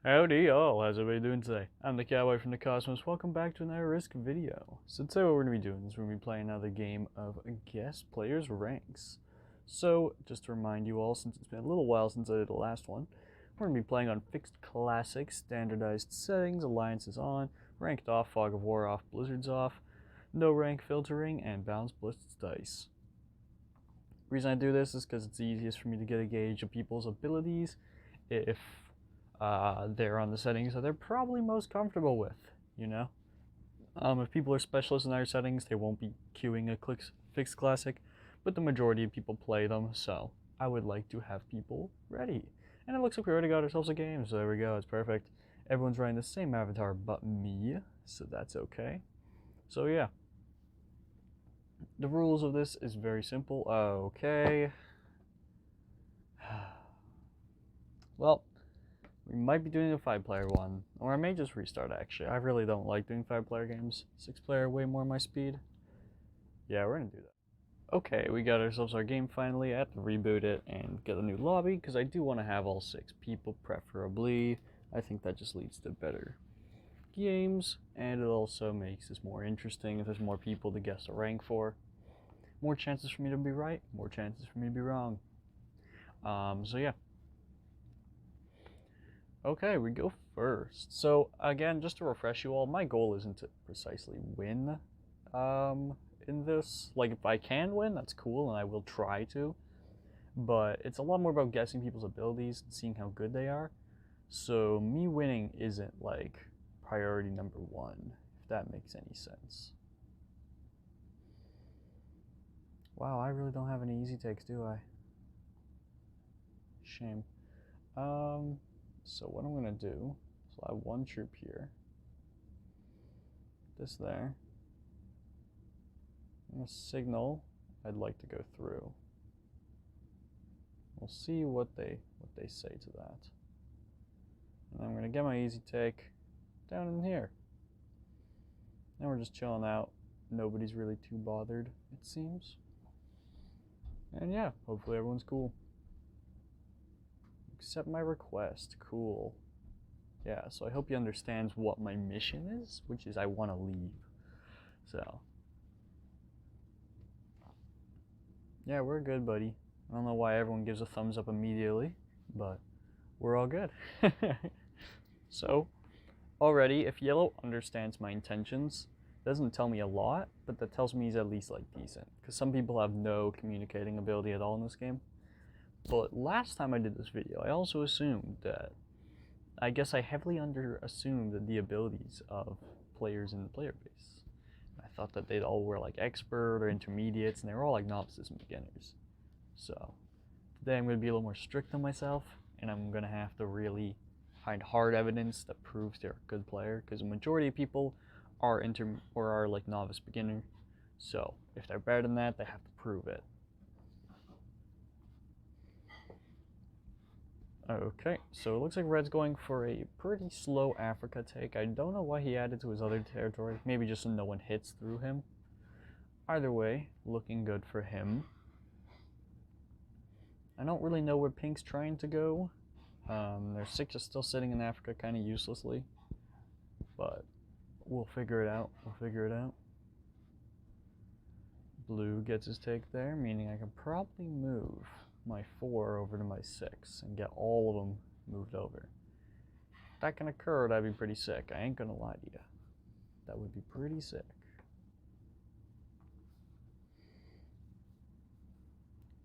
Howdy all, how's everybody doing today? I'm the Cowboy from the Cosmos. Welcome back to another Risk video. So today what we're going to be doing is we're going to be playing another game of Guess Players Ranks. So, just to remind you all, since it's been a little while since I did the last one, we're going to be playing on Fixed Classic, Standardized Settings, Alliances on, Ranked off, Fog of War off, Blizzards off, No Rank Filtering, and Balanced Blitzed Dice. The reason I do this is because it's the easiest for me to get a gauge of people's abilities if they're on the settings that they're probably most comfortable with, you know? If people are specialists in their settings, they won't be queuing a Fixed Classic, but the majority of people play them, so I would like to have people ready. And it looks like we already got ourselves a game, so there we go, it's perfect. Everyone's running the same avatar but me, so that's okay. So yeah. The rules of this is very simple. Okay. Well, we might be doing a 5-player one, or I may just restart actually. I really don't like doing 5-player games. 6-player, way more my speed. Yeah, we're gonna do that. Okay, we got ourselves our game finally. I have to reboot it and get a new lobby, because I do want to have all 6 people, preferably. I think that just leads to better games, and it also makes this more interesting if there's more people to guess a rank for. More chances for me to be right, more chances for me to be wrong. So yeah. Okay, we go first. So again, just to refresh you all, my goal isn't to precisely win in this. Like, if I can win, that's cool, and I will try to. But it's a lot more about guessing people's abilities and seeing how good they are. So me winning isn't like priority number 1, if that makes any sense. Wow, I really don't have any easy takes, do I? Shame. So what I'm gonna do, so I have 1 troop here. This there. I'm gonna signal I'd like to go through. We'll see what they say to that. And I'm gonna get my easy take down in here. Then we're just chilling out. Nobody's really too bothered, it seems. And yeah, hopefully everyone's cool. Accept my request. Cool. Yeah, so I hope he understands what my mission is, which is I want to leave. So yeah, we're good, buddy. I don't know why everyone gives a thumbs up immediately, but we're all good. So already, if yellow understands my intentions, doesn't tell me a lot, but that tells me he's at least like decent, because some people have no communicating ability at all in this game. But last time I did this video, I also assumed that, I guess I heavily assumed the abilities of players in the player base. I thought that they'd all were like expert or intermediates, and they were all like novices and beginners. So today I'm going to be a little more strict on myself, and I'm going to have to really find hard evidence that proves they're a good player, because the majority of people are are like novice beginner. So if they're better than that, they have to prove it. Okay, so it looks like Red's going for a pretty slow Africa take. I don't know why he added to his other territory. Maybe just so no one hits through him. Either way, looking good for him. I don't really know where Pink's trying to go. Their 6 is still sitting in Africa kind of uselessly. But we'll figure it out. Blue gets his take there, meaning I can probably move my 4 over to my 6 and get all of them moved over. If that can occur, that'd be pretty sick. I ain't gonna lie to you. That would be pretty sick.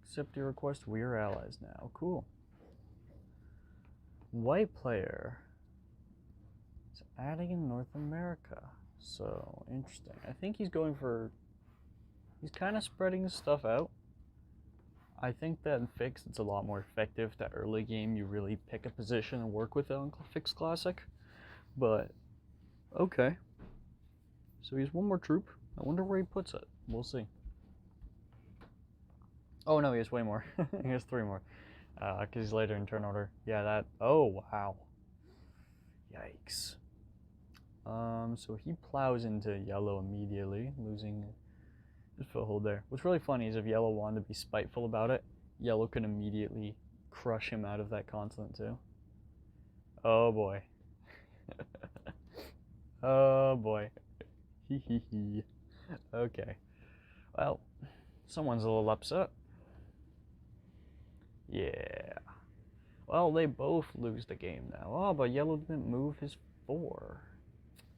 Accept your request. We are allies now. Cool. White player is adding in North America. So interesting. I think he's going for. He's kind of spreading his stuff out. I think that in Fixed, it's a lot more effective that early game you really pick a position and work with it on Fixed Classic. But, okay. So he has 1 more troop. I wonder where he puts it. We'll see. Oh no, he has way more. He has 3 more. Because he's later in turn order. Yeah, that. Oh, wow. Yikes. So he plows into yellow immediately, losing his foothold there. What's really funny is if yellow wanted to be spiteful about it, yellow could immediately crush him out of that continent too. Oh boy. Oh boy. Hee hee hee. Okay. Well, someone's a little upset. Yeah. Well, they both lose the game now. Oh, but yellow didn't move his 4.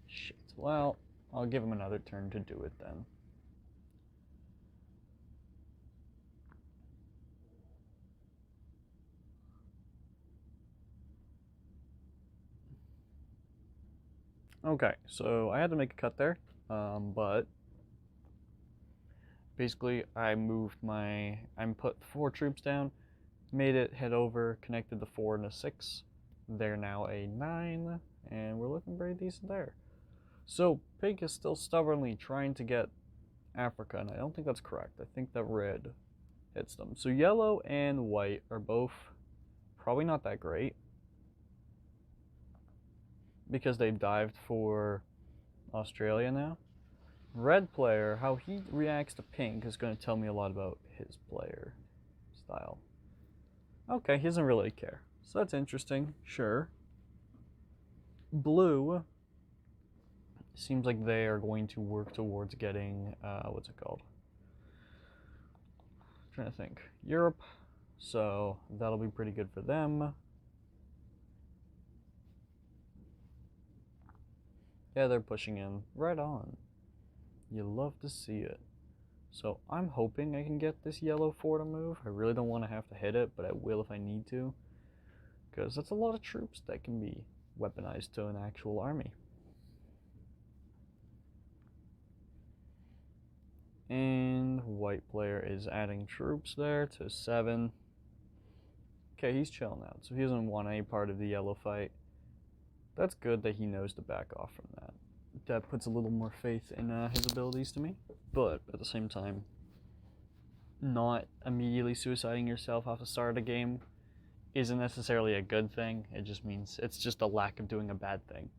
Shit. Well, I'll give him another turn to do it then. Okay, so I had to make a cut there, but basically I put 4 troops down, made it head over, connected the 4 and a 6. They're now a 9, and we're looking pretty decent there. So pink is still stubbornly trying to get Africa, and I don't think that's correct. I think that red hits them. So yellow and white are both probably not that great because they've dived for Australia now. Red player, how he reacts to pink is going to tell me a lot about his player style. Okay, he doesn't really care. So that's interesting, sure. Blue seems like they are going to work towards getting, what's it called? I'm trying to think. Europe. So that'll be pretty good for them. Yeah, they're pushing in. Right on. You love to see it. So I'm hoping I can get this yellow 4 to move. I really don't want to have to hit it, but I will if I need to. Because that's a lot of troops that can be weaponized to an actual army. And white player is adding troops there to 7. Okay, he's chilling out, so he doesn't want any part of the yellow fight. That's good that he knows to back off from that. That puts a little more faith in his abilities to me. But at the same time, not immediately suiciding yourself off the start of the game isn't necessarily a good thing. It just means it's just a lack of doing a bad thing.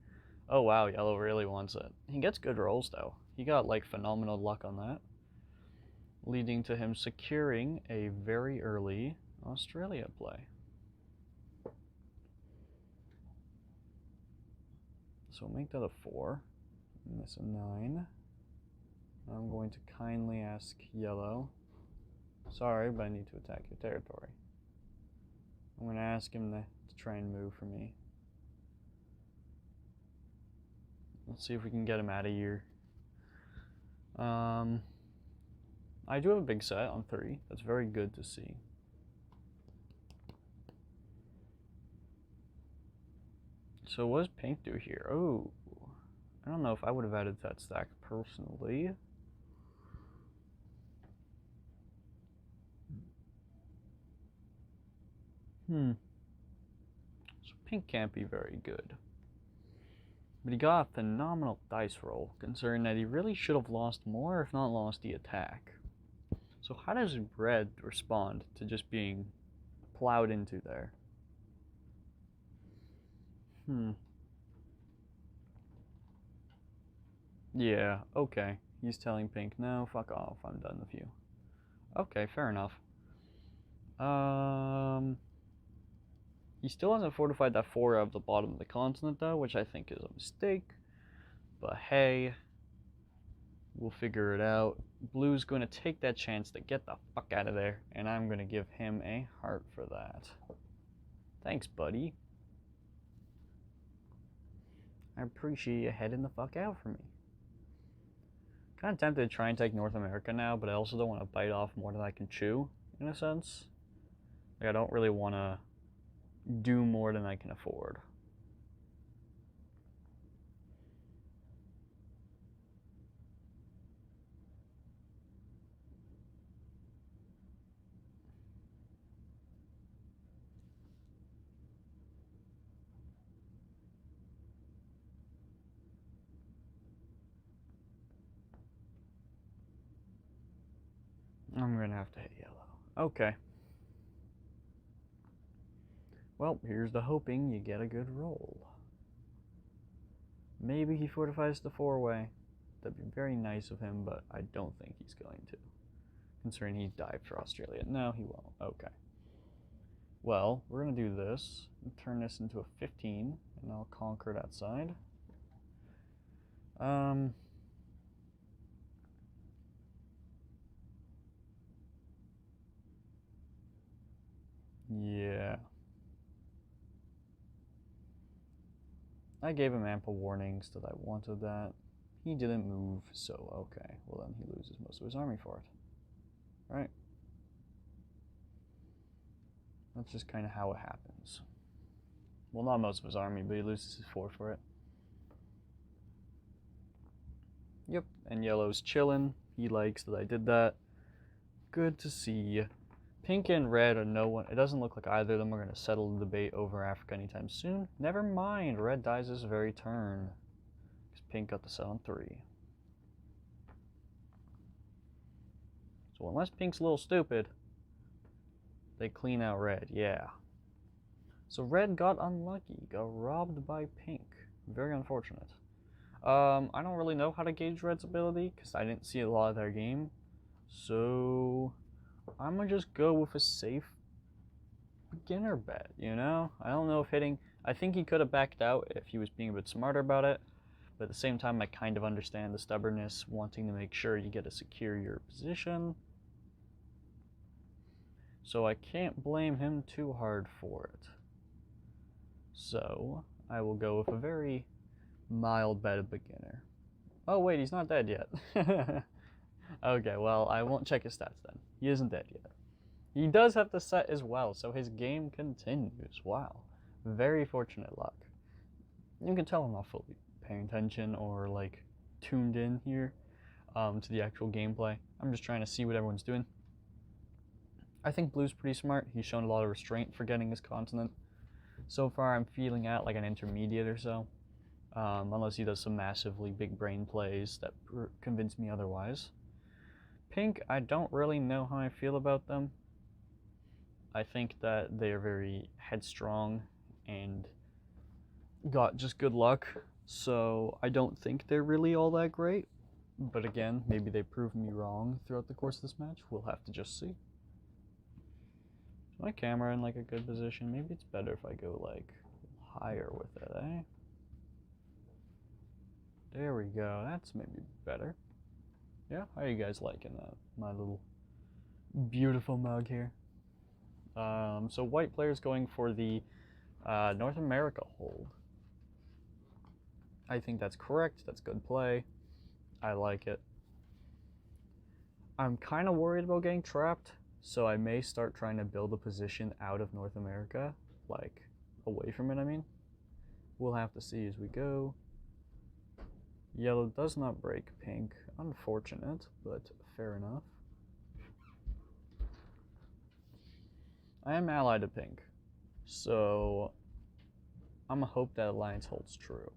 Oh wow, yellow really wants it. He gets good rolls though. He got like phenomenal luck on that, leading to him securing a very early Australia play. So we'll make that a 4, and this a 9. I'm going to kindly ask yellow, sorry, but I need to attack your territory. I'm going to ask him to try and move for me. Let's see if we can get him out of here. I do have a big set on 3. That's very good to see. So what does pink do here? Oh, I don't know if I would have added that stack personally. So pink can't be very good. But he got a phenomenal dice roll, considering that he really should have lost more, if not lost the attack. So how does red respond to just being plowed into there? Yeah, okay. He's telling pink, no, fuck off, I'm done with you. Okay, fair enough. He still hasn't fortified that 4 of the bottom of the continent though, which I think is a mistake. But hey, we'll figure it out. Blue's going to take that chance to get the fuck out of there, and I'm going to give him a heart for that. Thanks, buddy. I appreciate you heading the fuck out for me. Kind of tempted to try and take North America now, but I also don't want to bite off more than I can chew, in a sense. Like, I don't really want to do more than I can afford. I'm gonna have to hit yellow. Okay. Well, here's the hoping you get a good roll. Maybe he fortifies the 4-way. That'd be very nice of him, but I don't think he's going to. Considering he dived for Australia. No, he won't. Okay. Well, we're gonna do this and turn this into a 15, and I'll conquer that side. Yeah. I gave him ample warnings that I wanted that. He didn't move, so okay. Well, then he loses most of his army for it. Right? That's just kind of how it happens. Well, not most of his army, but he loses his fort for it. Yep, and yellow's chillin'. He likes that I did that. Good to see. Pink and red are no one. It doesn't look like either of them are going to settle the debate over Africa anytime soon. Never mind, red dies this very turn. Because pink got the set on 3. So unless pink's a little stupid, they clean out red, yeah. So red got unlucky, got robbed by pink. Very unfortunate. I don't really know how to gauge red's ability because I didn't see a lot of their game. So I'm gonna just go with a safe beginner bet, you know? I don't know if hitting... I think he could have backed out if he was being a bit smarter about it. But at the same time, I kind of understand the stubbornness, wanting to make sure you get to secure your position. So I can't blame him too hard for it. So I will go with a very mild bet of beginner. Oh wait, he's not dead yet. Okay, well, I won't check his stats then. He isn't dead yet. He does have the set as well, so his game continues. Wow. Very fortunate luck. You can tell I'm not fully paying attention or like tuned in here to the actual gameplay. I'm just trying to see what everyone's doing. I think blue's pretty smart. He's shown a lot of restraint for getting his continent. So far I'm feeling at like an intermediate or so. Unless he does some massively big brain plays that convince me otherwise. Pink, I don't really know how I feel about them. I think that they are very headstrong and got just good luck, so I don't think they're really all that great. But again, maybe they prove me wrong throughout the course of this match. We'll have to just see. Is my camera in like a good position? Maybe it's better if I go like higher with it, eh? There we go. That's maybe better. Yeah, how are you guys liking that? My little beautiful mug here. So white player's going for the North America hold. I think that's correct. That's good play. I like it. I'm kind of worried about getting trapped, so I may start trying to build a position out of North America, like away from it, I mean. We'll have to see as we go. Yellow does not break pink. Unfortunate, but fair enough. I am allied to pink, so I'm gonna hope that alliance holds true.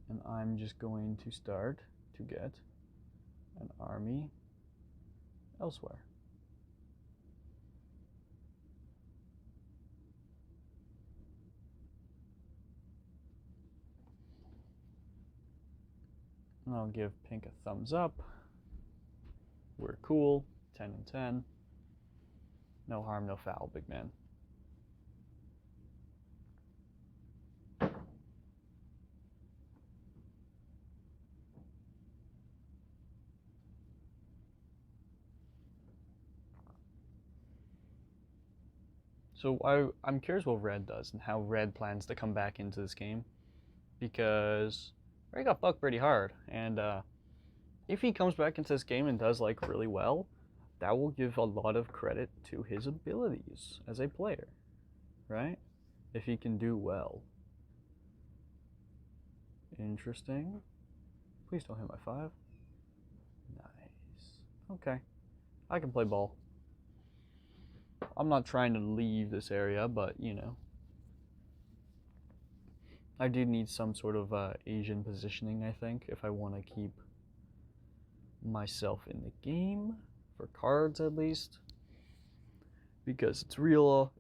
And I'm just going to start to get an army elsewhere. And I'll give pink a thumbs up. We're cool. 10 and 10. No harm, no foul, big man. So I'm curious what red does and how red plans to come back into this game, because red got bucked pretty hard, and if he comes back into this game and does like really well, that will give a lot of credit to his abilities as a player, right? If he can do well. Interesting. Please don't hit my 5. Nice. Okay. I can play ball. I'm not trying to leave this area, but you know. I do need some sort of Asian positioning, I think, if I want to keep myself in the game, for cards at least. Because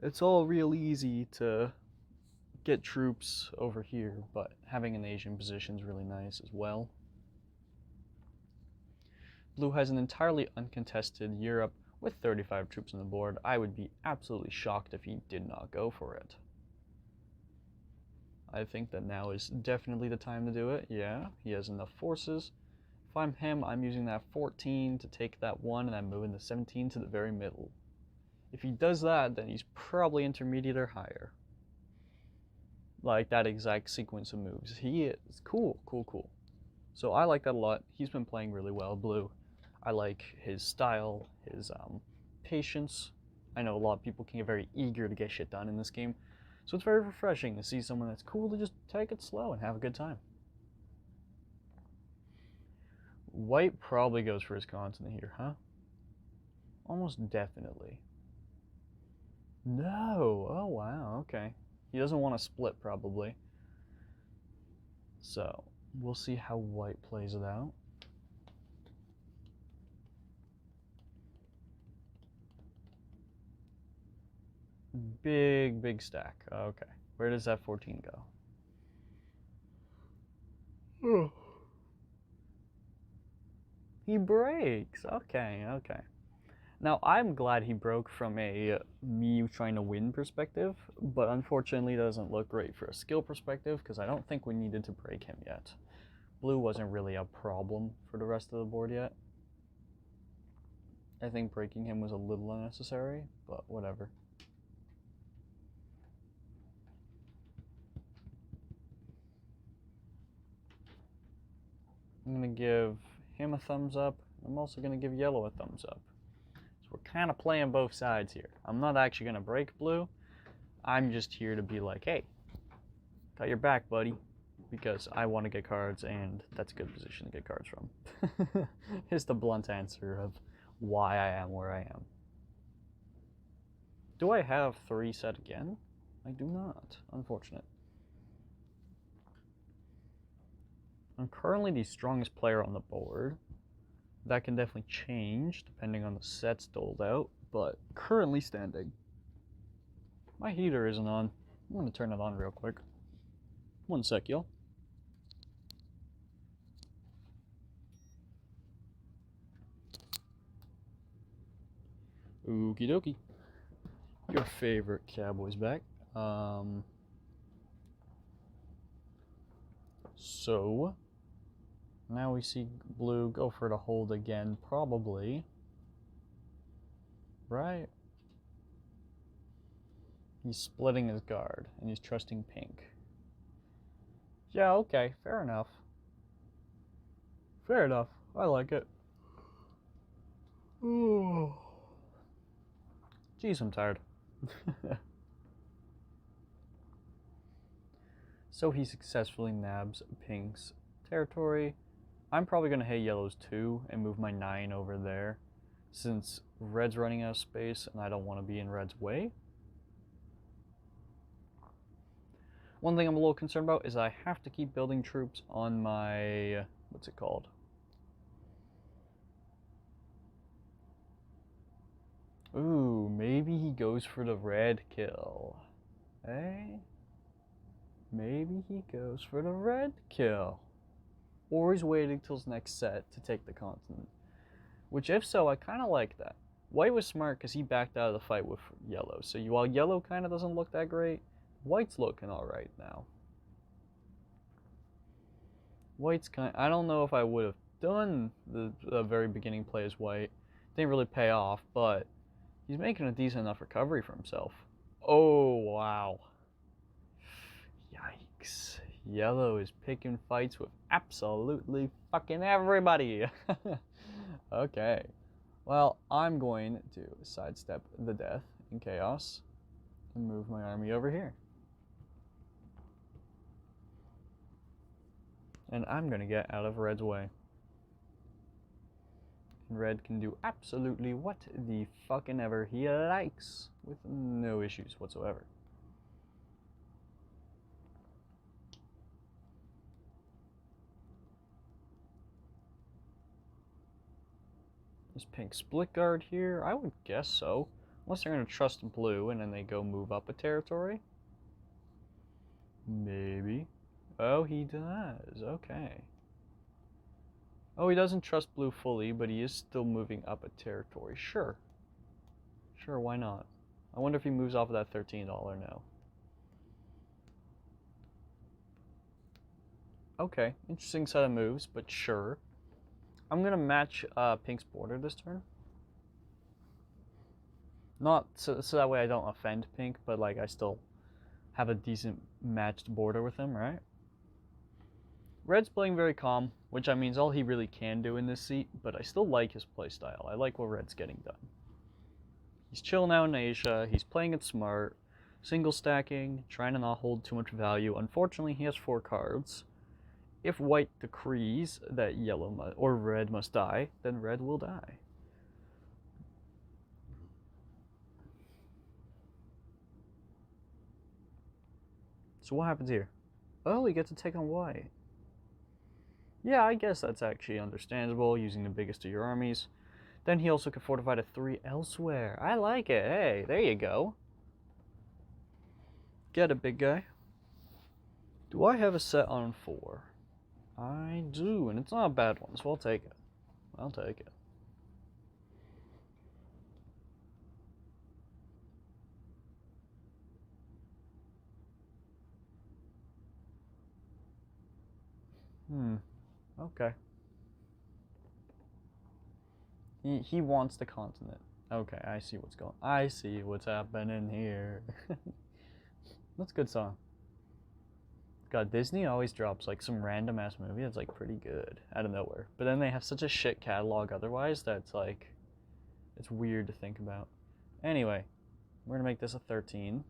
it's all real easy to get troops over here, but having an Asian position is really nice as well. Blue has an entirely uncontested Europe with 35 troops on the board. I would be absolutely shocked if he did not go for it. I think that now is definitely the time to do it. Yeah, he has enough forces. If I'm him, I'm using that 14 to take that 1, and I'm moving the 17 to the very middle. If he does that, then he's probably intermediate or higher. Like that exact sequence of moves. He is cool, cool, cool. So I like that a lot. He's been playing really well, Blue. I like his style, his patience. I know a lot of people can get very eager to get shit done in this game. So it's very refreshing to see someone that's cool to just take it slow and have a good time. White probably goes for his continent here, huh? Almost definitely. No! Oh wow, okay. He doesn't want to split, probably. So, we'll see how white plays it out. Big stack. Okay. Where does that 14 go? He breaks. Okay. Now, I'm glad he broke from a me trying to win perspective, but unfortunately it doesn't look great for a skill perspective because I don't think we needed to break him yet. Blue wasn't really a problem for the rest of the board yet. I think breaking him was a little unnecessary, but whatever. I'm going to give him a thumbs up. I'm also going to give yellow a thumbs up. So we're kind of playing both sides here. I'm not actually going to break blue. I'm just here to be like, hey, got your back, buddy. Because I want to get cards, and that's a good position to get cards from. Here's the blunt answer of why I am where I am. Do I have 3 set again? I do not. Unfortunate. I'm currently the strongest player on the board. That can definitely change depending on the sets doled out, but currently standing. My heater isn't on. I'm going to turn it on real quick. One sec, y'all. Okie dokie. Your favorite cowboy's back. So now we see blue go for the hold again, probably. Right? He's splitting his guard and he's trusting pink. Yeah, okay, fair enough. Fair enough. I like it. Ooh. Jeez, I'm tired. So he successfully nabs pink's territory. I'm probably going to hit yellow's too and move my 9 over there, since red's running out of space and I don't want to be in red's way. One thing I'm a little concerned about is I have to keep building troops on my, what's it called? Ooh, maybe he goes for the red kill. Eh? Maybe he goes for the red kill. Or he's waiting till his next set to take the continent. Which, if so, I kind of like that. White was smart because he backed out of the fight with yellow. So while yellow kind of doesn't look that great, white's looking alright now. White's kind of, I don't know if I would have done the very beginning play as white. Didn't really pay off, but he's making a decent enough recovery for himself. Oh, wow. Yikes. Yellow is picking fights with absolutely fucking everybody. Okay. Well, I'm going to sidestep the death in chaos and move my army over here. And I'm going to get out of red's way. And red can do absolutely what the fucking ever he likes with no issues whatsoever. Is pink split guard here? I would guess so. Unless they're going to trust blue and then they go move up a territory. Maybe. Oh, he does. Okay. Oh, he doesn't trust blue fully, but he is still moving up a territory. Sure. Sure, why not? I wonder if he moves off of that $13 now. Okay, interesting set of moves, but sure. I'm gonna match Pink's border this turn. Not so that way I don't offend Pink, but like I still have a decent matched border with him, right? Red's playing very calm, which I mean is all he really can do in this seat, but I still like his playstyle. I like what Red's getting done. He's chilling out in Asia, he's playing it smart, single stacking, trying to not hold too much value. Unfortunately, he has 4 cards. If white decrees that yellow or red must die, then red will die. So what happens here? Oh, he gets to take on white. Yeah, I guess that's actually understandable, using the biggest of your armies. Then he also can fortify to 3 elsewhere. I like it. Hey, there you go. Get it, big guy. Do I have a set on 4? I do, and it's not a bad one, so I'll take it. I'll take it. Okay. He wants the continent. Okay, I see what's going on. I see what's happening here. That's a good song. God, Disney always drops like some random ass movie that's like pretty good out of nowhere. But then they have such a shit catalog otherwise that's like, it's weird to think about. Anyway, we're gonna make this a 13.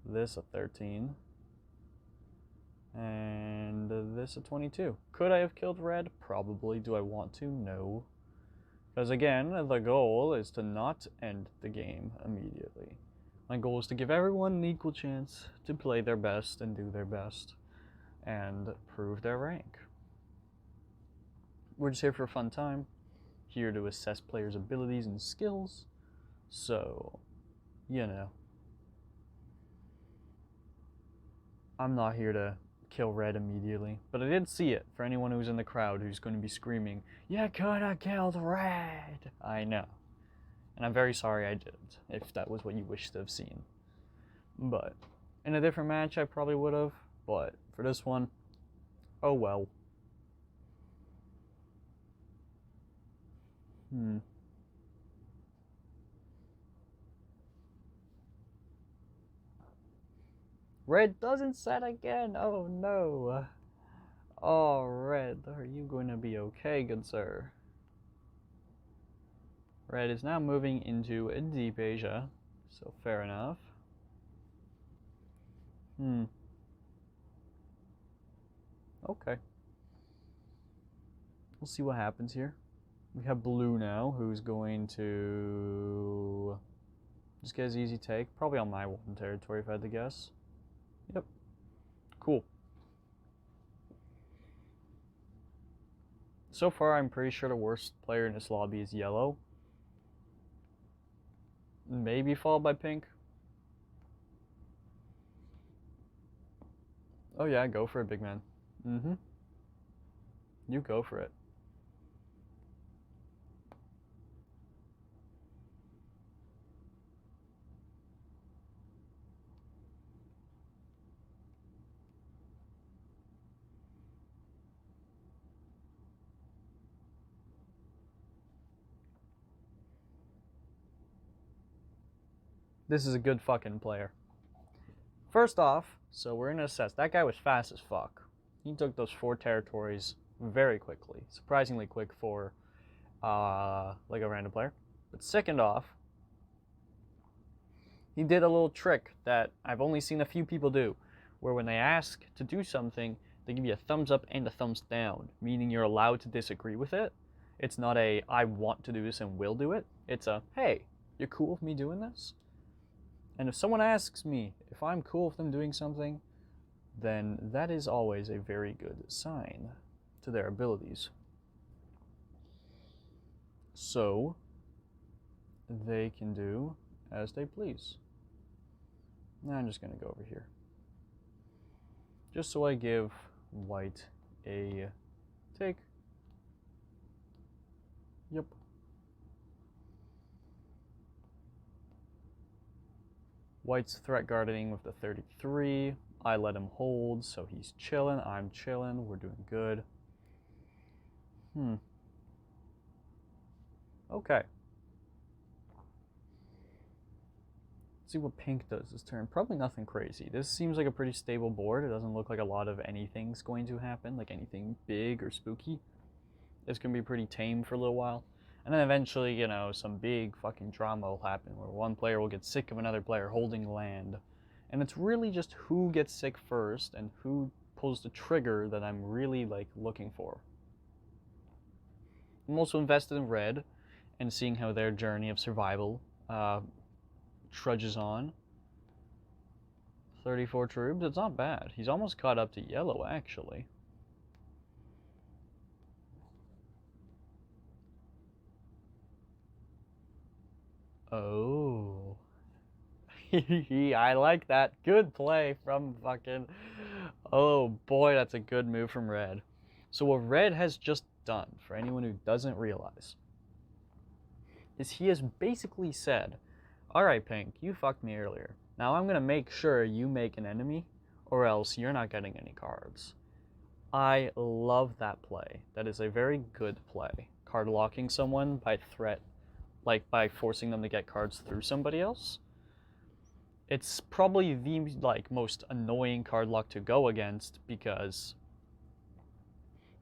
This a 13. And this a 22. Could I have killed red? Probably. Do I want to? No. Because again, the goal is to not end the game immediately. My goal is to give everyone an equal chance to play their best and do their best and prove their rank. We're just here for a fun time, here to assess players' abilities and skills, so, you know. I'm not here to kill red immediately, but I did see it for anyone who's in the crowd who's going to be screaming, "You could have killed red!" I know. And I'm very sorry I didn't, if that was what you wished to have seen. But in a different match, I probably would have. But for this one, oh well. Red doesn't set again. Oh no. Oh, red, are you going to be okay, good sir? Red is now moving into Deep Asia, so fair enough. Okay. We'll see what happens here. We have blue now, who's going to just get his easy take. Probably on my 1 territory if I had to guess. Yep. Cool. So far, I'm pretty sure the worst player in this lobby is yellow. Maybe followed by pink. Oh yeah, go for it, big man. You go for it. This is a good fucking player. First off, so we're gonna assess. That guy was fast as fuck. He took those 4 territories very quickly. Surprisingly quick for like a random player. But second off, he did a little trick that I've only seen a few people do, where when they ask to do something, they give you a thumbs up and a thumbs down, meaning you're allowed to disagree with it. It's not a, I want to do this and will do it. It's a, hey, you're cool with me doing this? And if someone asks me if I'm cool with them doing something, then that is always a very good sign to their abilities. So, they can do as they please. Now I'm just going to go over here. Just so I give white a take. Yep. White's threat guarding with the 33. I let him hold, so he's chilling. I'm chilling. We're doing good. Okay. Let's see what pink does this turn. Probably nothing crazy. This seems like a pretty stable board. It doesn't look like a lot of anything's going to happen, like anything big or spooky. It's going to be pretty tame for a little while. And then eventually, you know, some big fucking drama will happen where one player will get sick of another player holding land. And it's really just who gets sick first and who pulls the trigger that I'm really, like, looking for. I'm also invested in red and seeing how their journey of survival trudges on. 34 troops, it's not bad. He's almost caught up to yellow, actually. Oh. I like that. Good play from fucking... Oh boy, that's a good move from red. So what red has just done, for anyone who doesn't realize, is he has basically said, alright pink, you fucked me earlier. Now I'm gonna make sure you make an enemy, or else you're not getting any cards. I love that play. That is a very good play. Card locking someone by threat, like by forcing them to get cards through somebody else. It's probably the most annoying card lock to go against because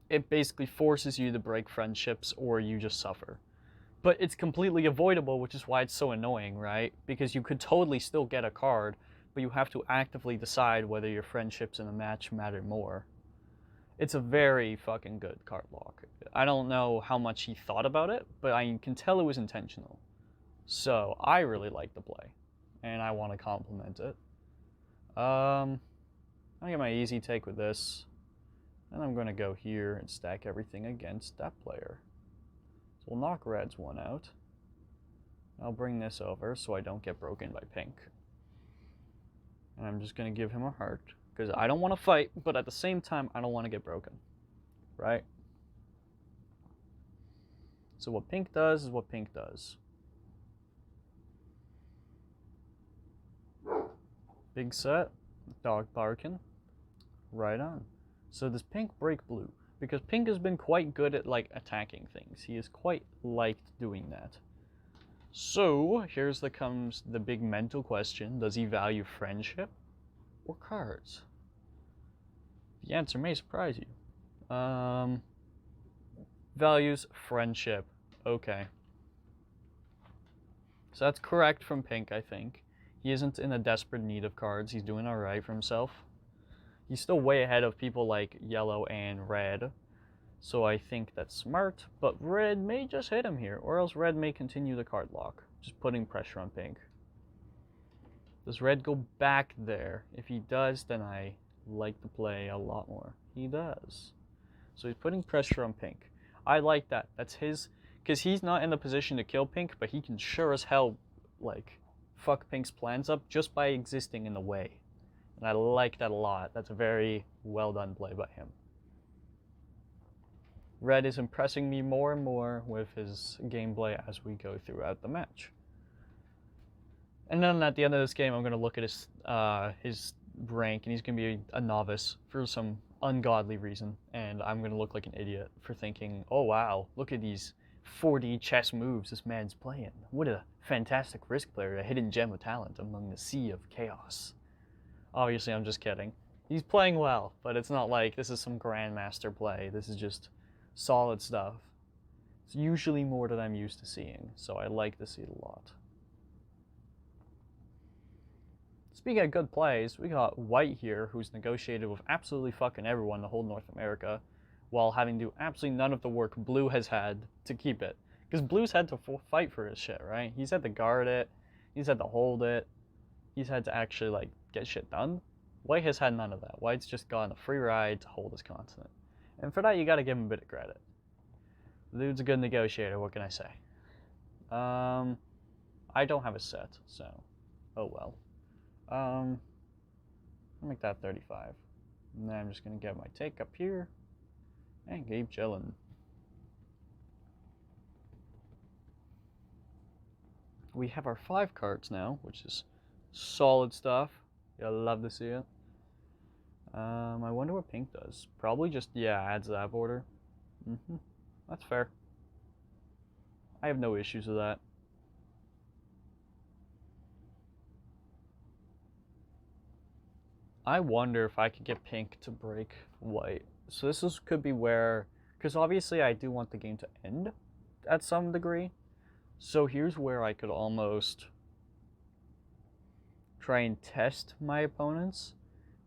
it basically forces you to break friendships or you just suffer. But it's completely avoidable, which is why it's so annoying, right? Because you could totally still get a card, but you have to actively decide whether your friendships in a match matter more. It's a very fucking good card lock. I don't know how much he thought about it, but I can tell it was intentional. So I really like the play, and I want to compliment it. I get my easy take with this, and I'm going to go here and stack everything against that player. So we'll knock red's one out. I'll bring this over so I don't get broken by pink. And I'm just going to give him a heart, because I don't want to fight, but at the same time, I don't want to get broken. Right? So what pink does is what pink does. Big set, dog barking, right on. So does pink break blue? Because pink has been quite good at attacking things. He has quite liked doing that. So here's comes the big mental question. Does he value friendship or cards? The answer may surprise you. Values friendship. Okay. So that's correct from pink, I think. He isn't in a desperate need of cards. He's doing alright for himself. He's still way ahead of people like yellow and red. So I think that's smart. But red may just hit him here. Or else red may continue the card lock. Just putting pressure on pink. Does red go back there? If he does, then I like the play a lot more. He does. So he's putting pressure on pink. I like that. That's his... Because he's not in the position to kill pink, but he can sure as hell, fuck pink's plans up just by existing in the way. And I like that a lot. That's a very well done play by him. Red is impressing me more and more with his gameplay as we go throughout the match. And then at the end of this game, I'm going to look at his rank, and he's going to be a novice for some ungodly reason. And I'm going to look like an idiot for thinking, oh wow, look at these 4D chess moves this man's playing. What a fantastic Risk player, a hidden gem of talent among the sea of chaos. Obviously, I'm just kidding. He's playing well, but it's not like this is some grandmaster play. This is just solid stuff. It's usually more than I'm used to seeing, so I like to see it a lot. Speaking of good plays, we got White here, who's negotiated with absolutely fucking everyone to hold North America, while having to do absolutely none of the work Blue has had to keep it. Because Blue's had to fight for his shit, right? He's had to guard it, he's had to hold it, he's had to actually, get shit done. White has had none of that. White's just gotten a free ride to hold his continent. And for that, you gotta give him a bit of credit. The dude's a good negotiator, what can I say? I don't have a set, so, oh well. I'll make that 35. And then I'm just gonna get my take up here. And keep chillin'. We have our 5 cards now, which is Solid stuff. Yeah, love to see it. I wonder what pink does. Probably just, yeah, adds that border. That's fair. I have no issues with that. I wonder if I could get pink to break white. So could be where, because obviously I do want the game to end at some degree. So here's where I could almost try and test my opponents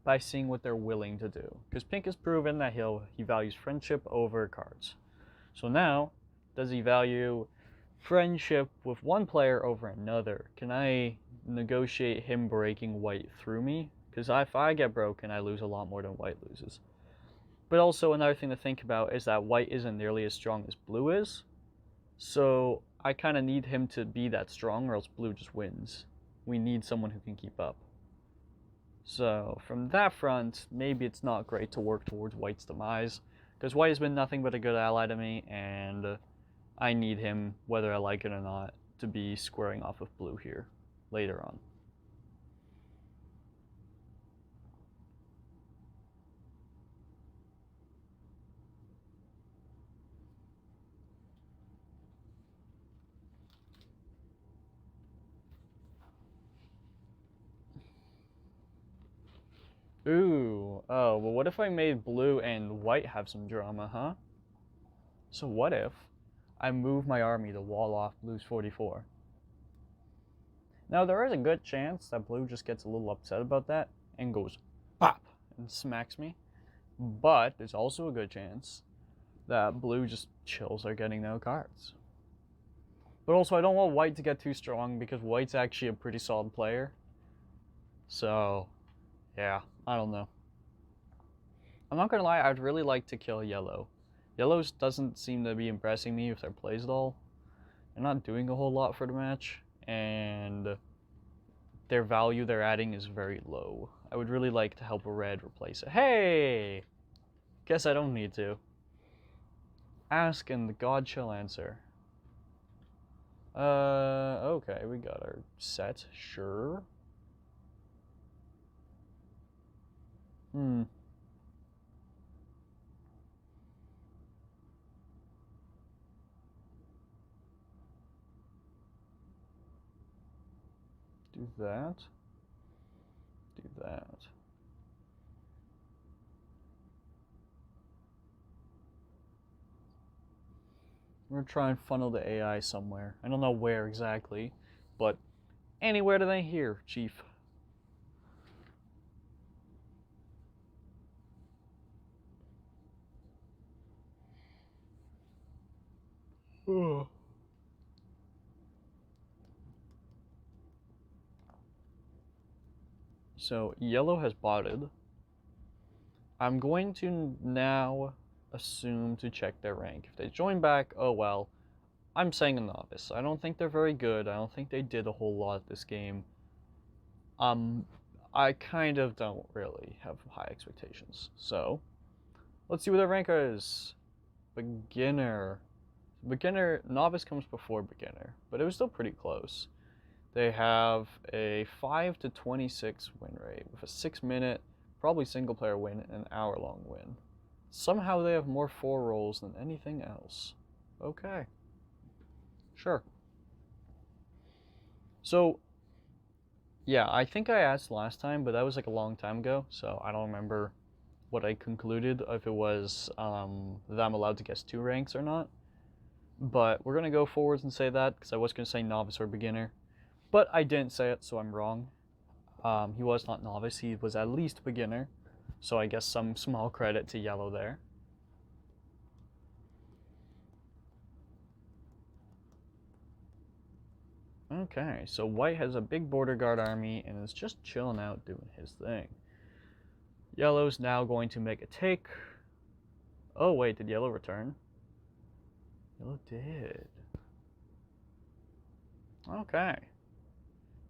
by seeing what they're willing to do. Because pink has proven that he values friendship over cards. So now, does he value friendship with one player over another? Can I negotiate him breaking white through me? Because if I get broken, I lose a lot more than white loses. But also another thing to think about is that white isn't nearly as strong as blue is. So I kind of need him to be that strong or else blue just wins. We need someone who can keep up. So from that front, maybe it's not great to work towards white's demise, because white has been nothing but a good ally to me, and I need him, whether I like it or not, to be squaring off with blue here later on. Ooh, oh, well what if I made blue and white have some drama, huh? So what if I move my army to wall off blue's 44? Now there is a good chance that blue just gets a little upset about that and goes pop and smacks me. But there's also a good chance that blue just chills are getting no cards. But also I don't want white to get too strong because white's actually a pretty solid player. So, yeah, I don't know. I'm not gonna lie, I'd really like to kill yellow. Yellow doesn't seem to be impressing me with their plays at all. They're not doing a whole lot for the match, and their value they're adding is very low. I would really like to help a red replace it. Hey! Guess I don't need to. Ask and the god shall answer. Okay, we got our set, sure. Do that. Do that. We're gonna try and funnel the AI somewhere. I don't know where exactly, but anywhere that I hear, Chief. So yellow has botted. I'm going to now assume to check their rank. If they join back, oh well. I'm saying a novice. I don't think they're very good. I don't think they did a whole lot this game. I kind of don't really have high expectations. So, let's see what their rank is. Beginner. Novice comes before beginner, but it was still pretty close. They have a 5 to 26 win rate with a 6-minute, probably single player win and an hour-long win. Somehow they have more 4 rolls than anything else. Okay. Sure. So, yeah, I think I asked last time, but that was like a long time ago, so I don't remember what I concluded, if it was that I'm allowed to guess 2 ranks or not. But we're going to go forwards and say that, because I was going to say novice or beginner. But I didn't say it, so I'm wrong. He was not novice, he was at least beginner. So I guess some small credit to yellow there. Okay, so white has a big border guard army and is just chilling out doing his thing. Yellow's now going to make a take. Oh wait, did yellow return? Yellow did. Okay.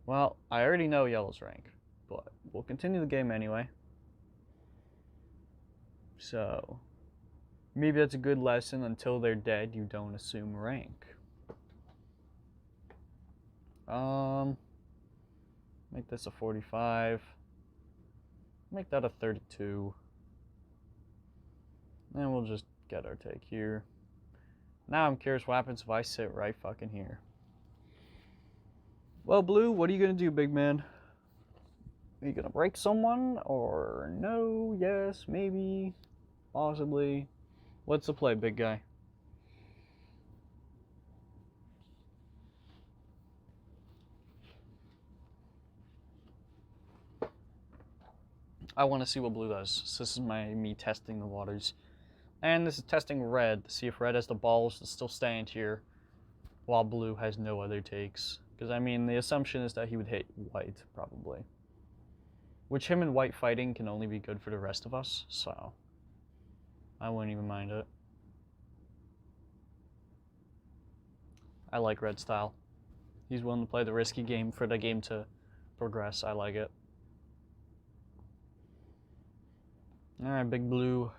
Well, I already know yellow's rank, but we'll continue the game anyway. So, maybe that's a good lesson. Until they're dead, you don't assume rank. Make this a 45. Make that a 32. And we'll just get our take here. Now I'm curious what happens if I sit right fucking here. Well, Blue, what are you gonna do, big man? Are you gonna break someone? Or no, yes, maybe, possibly? What's the play, big guy? I want to see what Blue does. So this is me testing the waters. And this is testing Red to see if Red has the balls to still stand here while Blue has no other takes. Because, I mean, the assumption is that he would hit White, probably. Which him and White fighting can only be good for the rest of us, so I wouldn't even mind it. I like Red style. He's willing to play the risky game for the game to progress. I like it. Alright, Big Blue.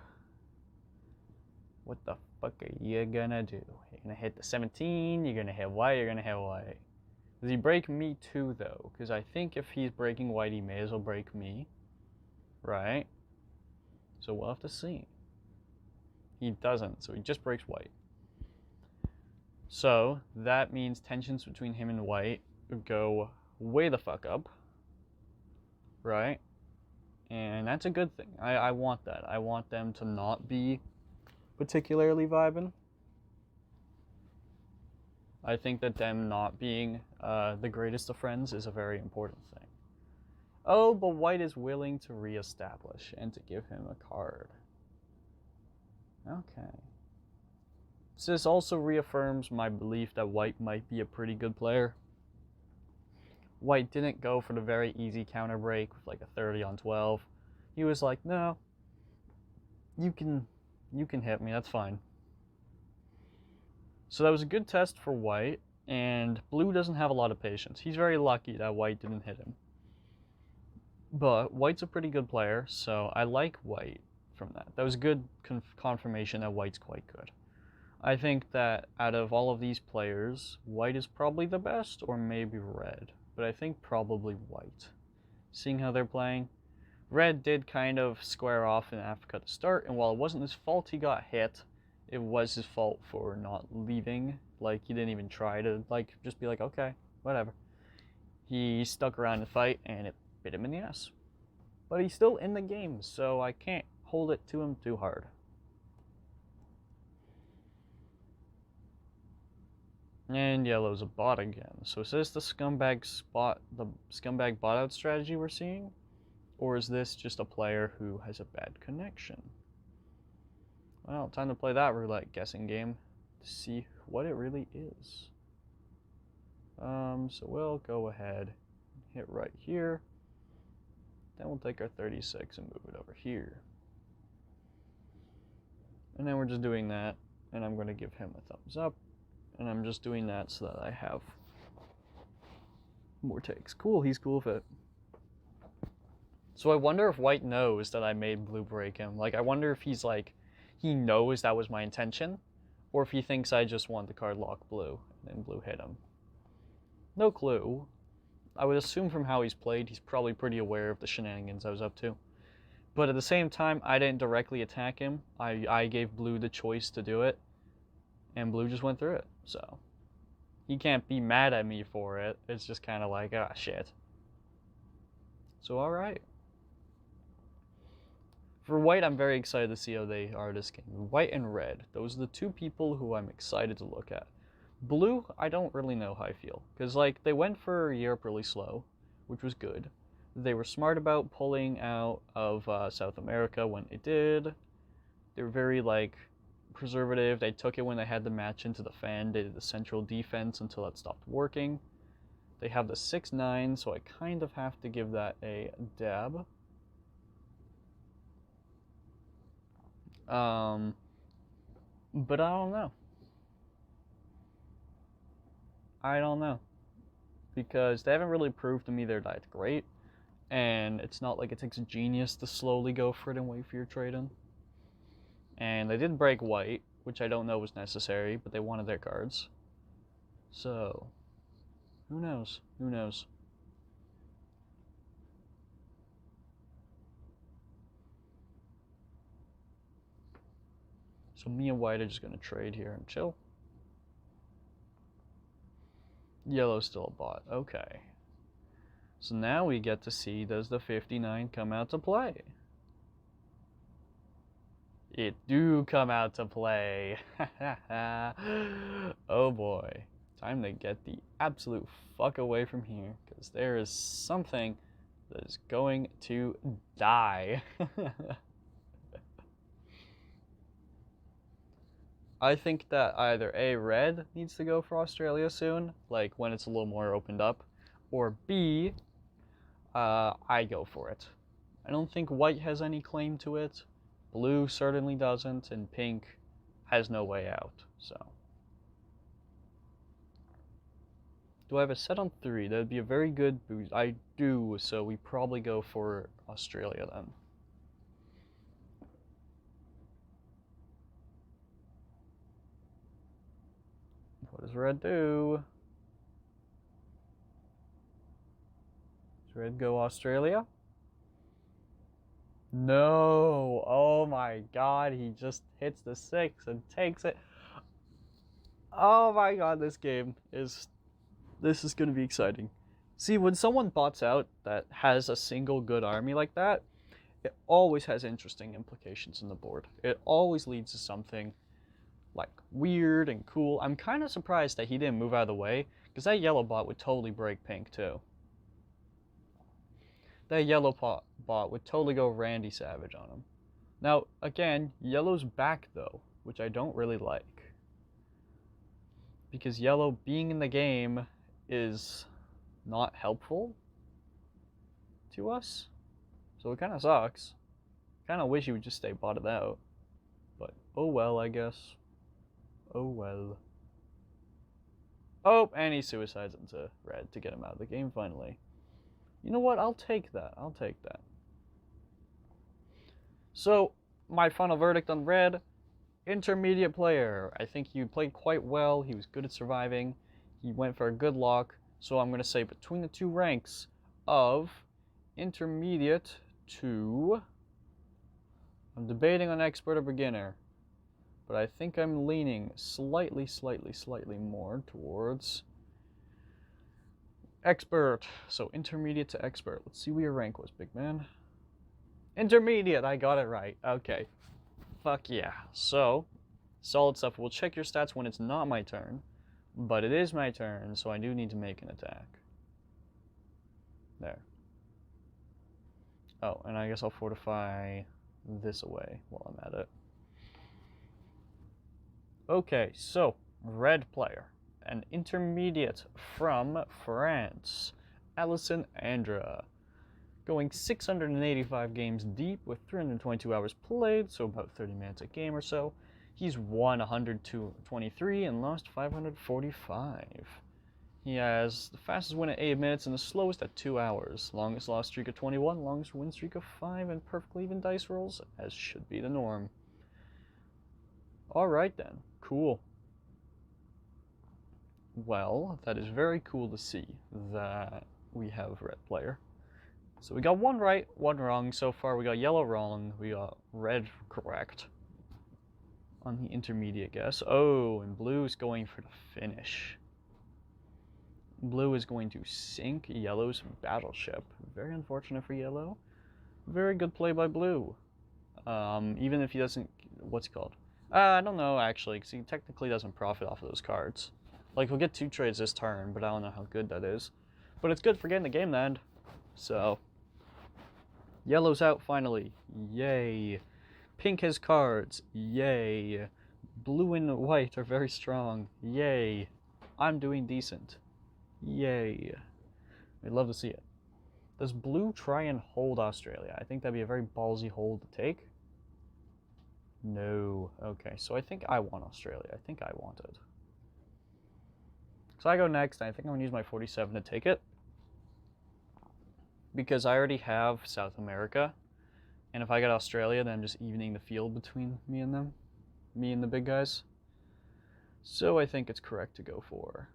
What the fuck are you gonna do? You're gonna hit the 17, you're gonna hit White, you're gonna hit White. Does he break me too, though? Because I think if he's breaking White, he may as well break me. Right? So we'll have to see. He doesn't, so he just breaks White. So that means tensions between him and White go way the fuck up. Right? And that's a good thing. I want that. I want them to not be particularly vibing. I think that them not being the greatest of friends is a very important thing. Oh, but White is willing to reestablish and to give him a card. Okay. So this also reaffirms my belief that White might be a pretty good player. White didn't go for the very easy counter break with like a 30 on 12. He was like, no, you can hit me, that's fine. So that was a good test for White, and Blue doesn't have a lot of patience. He's very lucky that White didn't hit him. But White's a pretty good player, so I like White from that. That was a good confirmation that White's quite good. I think that out of all of these players, White is probably the best, or maybe Red. But I think probably White. Seeing how they're playing, Red did kind of square off in Africa to start, and while it wasn't his fault he got hit, it was his fault for not leaving. Like, he didn't even try to, like, just be like, okay, whatever. He stuck around to fight, and it bit him in the ass. But he's still in the game, so I can't hold it to him too hard. And yellow's a bot again. So is this the scumbag bot out strategy we're seeing? Or is this just a player who has a bad connection? Well, time to play that roulette guessing game to see what it really is. So we'll go ahead and hit right here. Then we'll take our 36 and move it over here. And then we're just doing that, and I'm going to give him a thumbs up. And I'm just doing that so that I have more takes. Cool, he's cool with it. So I wonder if White knows that I made Blue break him. Like, I wonder if he's like, he knows that was my intention, or if he thinks I just want the card lock Blue, and then Blue hit him. No clue. I would assume from how he's played, he's probably pretty aware of the shenanigans I was up to. But at the same time, I didn't directly attack him. I gave Blue the choice to do it, and Blue just went through it. So he can't be mad at me for it. It's just kind of like, ah, shit. So alright. For White, I'm very excited to see how they are this game. White and Red, those are the two people who I'm excited to look at. Blue, I don't really know how I feel. Because, like, they went for Europe really slow, which was good. They were smart about pulling out of South America when they did. They were very, like, preservative. They took it when they had the match into the fan. They did the central defense until that stopped working. They have the 6-9, so I kind of have to give that a dab. But I don't know. I don't know. Because they haven't really proved to me they're that great. And it's not like it takes a genius to slowly go for it and wait for your trade in. And they did break White, which I don't know was necessary, but they wanted their cards. So, who knows? Who knows? So me and white are just going to trade here and chill. Yellow's still a bot. Okay. So now we get to see, does the 59 come out to play? It do come out to play. Oh boy. Time to get the absolute fuck away from here, because there is something that is going to die. I think that either A, red needs to go for Australia soon, like when it's a little more opened up, or B, I go for it. I don't think white has any claim to it. Blue certainly doesn't, and pink has no way out, so. Do I have a set on 3? That would be a very good boost. I do, so we probably go for Australia then. What does red do? Does red go Australia? No! Oh my god, he just hits the 6 and takes it. Oh my god, this is going to be exciting. See, when someone bots out that has a single good army like that, it always has interesting implications in the board. It always leads to something like weird and cool. I'm kind of surprised that he didn't move out of the way, because that yellow bot would totally break pink too. That yellow bot would totally go Randy Savage on him. Now, again, yellow's back though, which I don't really like. Because yellow being in the game is not helpful to us. So it kind of sucks. Kind of wish he would just stay botted out. But oh well, I guess. Oh well. Oh, and he suicides into red to get him out of the game finally. You know what? I'll take that. I'll take that. So, my final verdict on red, intermediate player. I think he played quite well. He was good at surviving. He went for a good lock. So I'm going to say between the two ranks of intermediate to... I'm debating on expert or beginner. But I think I'm leaning slightly more towards expert. So intermediate to expert. Let's see what your rank was, big man. Intermediate, I got it right. Okay. Fuck yeah. So, solid stuff. We'll check your stats when it's not my turn. But it is my turn, so I do need to make an attack. There. Oh, and I guess I'll fortify this away while I'm at it. Okay, so, red player. An intermediate from France. Alison Andra. Going 685 games deep with 322 hours played, so about 30 minutes a game or so. He's won 123 and lost 545. He has the fastest win at 8 minutes and the slowest at 2 hours. Longest loss streak of 21, longest win streak of 5, and perfectly even dice rolls, as should be the norm. Alright then, cool. Well, that is very cool to see that we have red player. So we got one right, one wrong. So far we got yellow wrong, we got red correct. On the intermediate guess. Oh, and blue is going for the finish. Blue is going to sink yellow's battleship. Very unfortunate for yellow. Very good play by blue. Even if he doesn't, what's it called? I don't know actually, because he technically doesn't profit off of those cards. Like he'll get 2 trades this turn, but I don't know how good that is. But it's good for getting the game to end. So, yellow's out finally. Yay. Pink has cards. Yay. Blue and white are very strong. Yay. I'm doing decent. Yay. I'd love to see it. Does blue try and hold Australia? I think that'd be a very ballsy hold to take. No. Okay, so I think I want Australia. I think I want it. So I go next, and I think I'm going to use my 47 to take it. Because I already have South America. And if I get Australia, then I'm just evening the field between me and them. Me and the big guys. So I think it's correct to go for.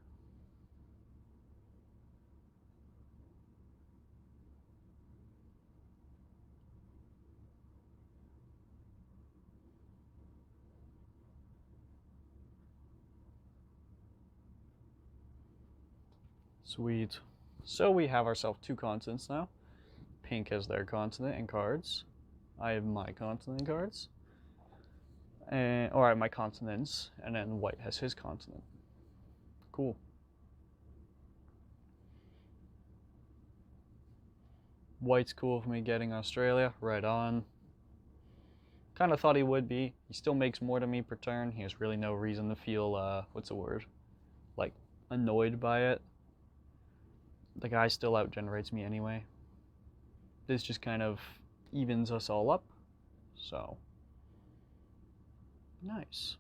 Sweet. So we have ourselves 2 continents now. Pink has their continent and cards. I have my continent and cards. Or I have my continents, and then white has his continent. Cool. White's cool with me getting Australia, right on. Kind of thought he would be. He still makes more than me per turn. He has really no reason to feel, what's the word? Like, annoyed by it. The guy still out-generates me anyway. This just kind of evens us all up. So, nice.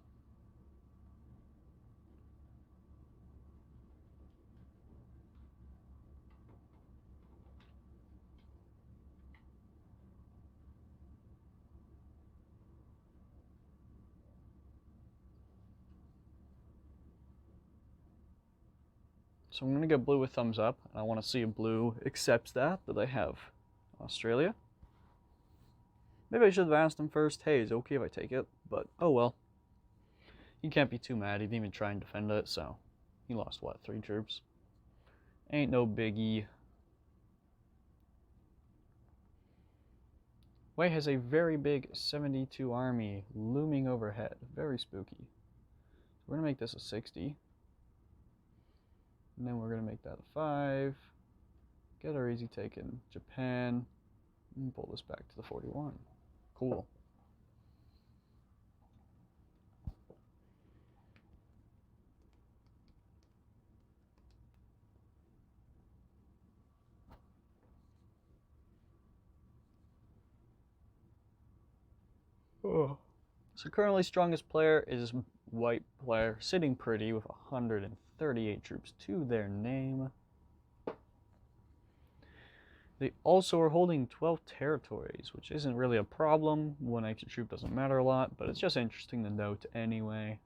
So I'm going to get blue with thumbs up. I want to see if blue accepts that I have Australia. Maybe I should have asked him first, hey, is it okay if I take it? But, oh well. He can't be too mad. He didn't even try and defend it, so he lost, what, 3 troops? Ain't no biggie. White has a very big 72 army looming overhead. Very spooky. We're going to make this a 60. And then we're going to make that a 5. Get our easy take in Japan. And pull this back to the 41. Cool. Oh. So currently strongest player is white player, sitting pretty with 138 troops to their name. They also are holding 12 territories, which isn't really a problem. 1 extra troop doesn't matter a lot, but it's just interesting to note anyway.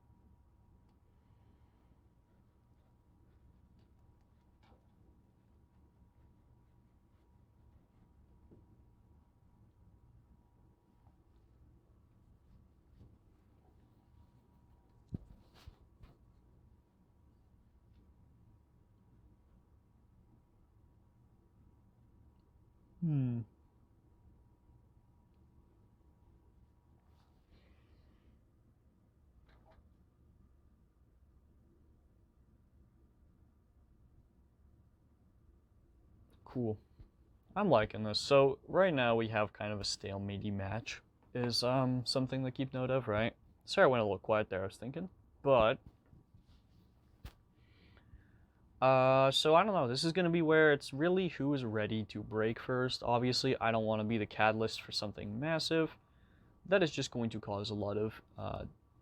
Cool. I'm liking this. So right now we have kind of a stalematey match. Is something to keep note of, right? Sorry I went a little quiet there, I was thinking. But so I don't know. This is going to be where it's really who is ready to break first. Obviously, I don't want to be the catalyst for something massive. That is just going to cause a lot of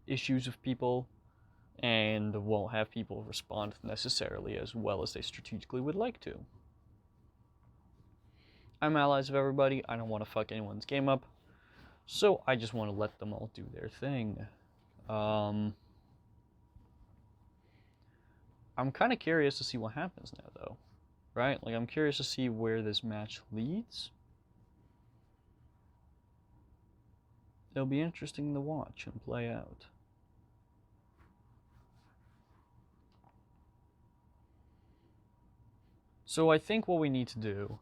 issues with people and won't have people respond necessarily as well as they strategically would like to. I'm allies of everybody. I don't want to fuck anyone's game up. So I just want to let them all do their thing. I'm kind of curious to see what happens now, though. Right? Like, I'm curious to see where this match leads. It'll be interesting to watch and play out. So I think what we need to do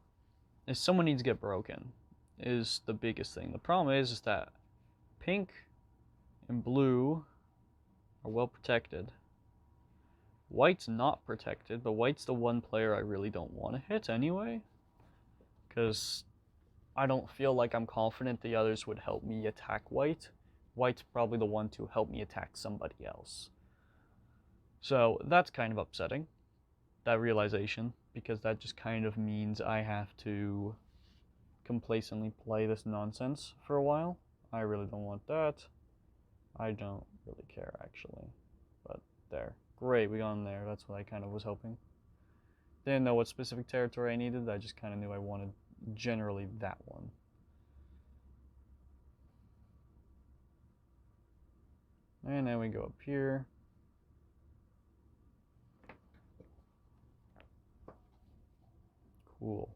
is someone needs to get broken, is the biggest thing. The problem is that pink and blue are well protected. White's not protected, but white's the one player I really don't want to hit anyway. Because I don't feel like I'm confident the others would help me attack white. White's probably the one to help me attack somebody else. So that's kind of upsetting, that realization, because that just kind of means I have to complacently play this nonsense for a while. I really don't want that. I don't really care, actually. But there. Great, we got in there. That's what I kind of was hoping. Didn't know what specific territory I needed. I just kind of knew I wanted generally that one. And then we go up here. Cool.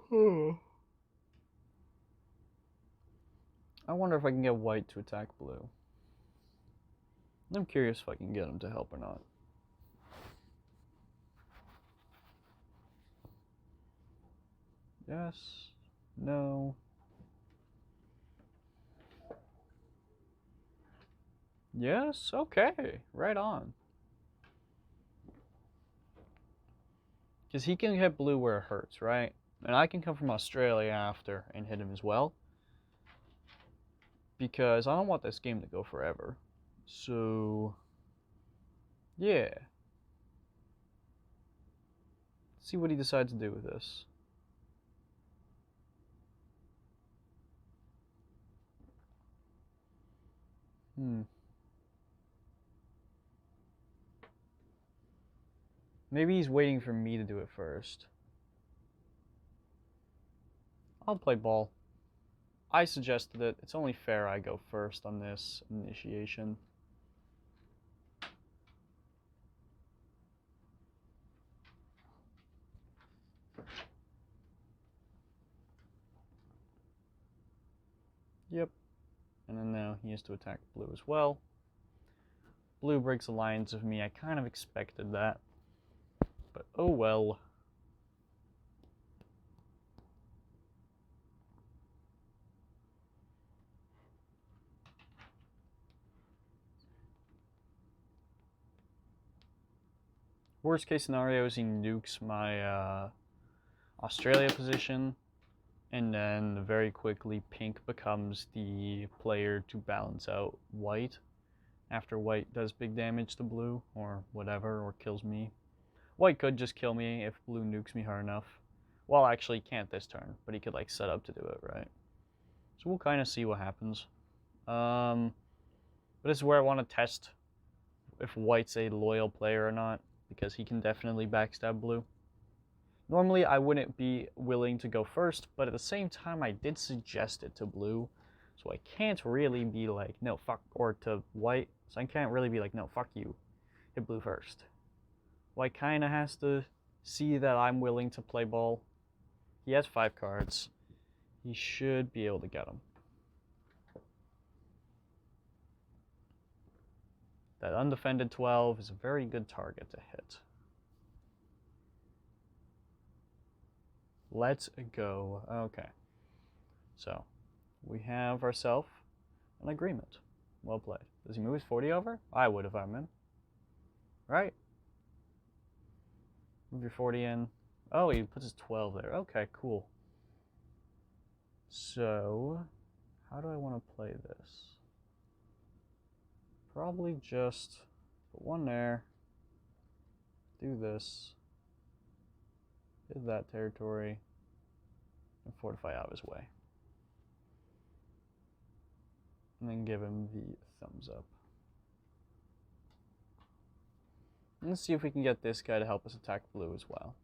I wonder if I can get white to attack blue. I'm curious if I can get him to help or not. Yes. No. Yes. Okay. Right on. Because he can hit blue where it hurts, right? And I can come from Australia after and hit him as well. Because I don't want this game to go forever. So, yeah. Let's see what he decides to do with this. Maybe he's waiting for me to do it first. I'll play ball. I suggested it. It's only fair I go first on this initiation. Yep. And then now he has to attack blue as well. Blue breaks alliance with me. I kind of expected that. But oh well. Worst case scenario is he nukes my Australia position, and then very quickly pink becomes the player to balance out white after white does big damage to blue or whatever, or kills me. White could just kill me if blue nukes me hard enough. Well, actually he can't this turn, but he could like set up to do it, right? So we'll kind of see what happens. But this is where I want to test if white's a loyal player or not, because he can definitely backstab blue. Normally I wouldn't be willing to go first, but at the same time I did suggest it to blue, so I can't really be like, no, fuck, or to white, so I can't really be like, no, fuck you, hit blue first. White kind of has to see that I'm willing to play ball. He has 5 cards. He should be able to get them. That undefended 12 is a very good target to hit. Let's go. Okay. So, we have ourselves an agreement. Well played. Does he move his 40 over? I would if I'm in. Right? Move your 40 in. Oh, he puts his 12 there. Okay, cool. So, how do I want to play this? Probably just put 1 there. Do this. Hit that territory. And fortify out of his way. And then give him the thumbs up. Let's see if we can get this guy to help us attack blue as well.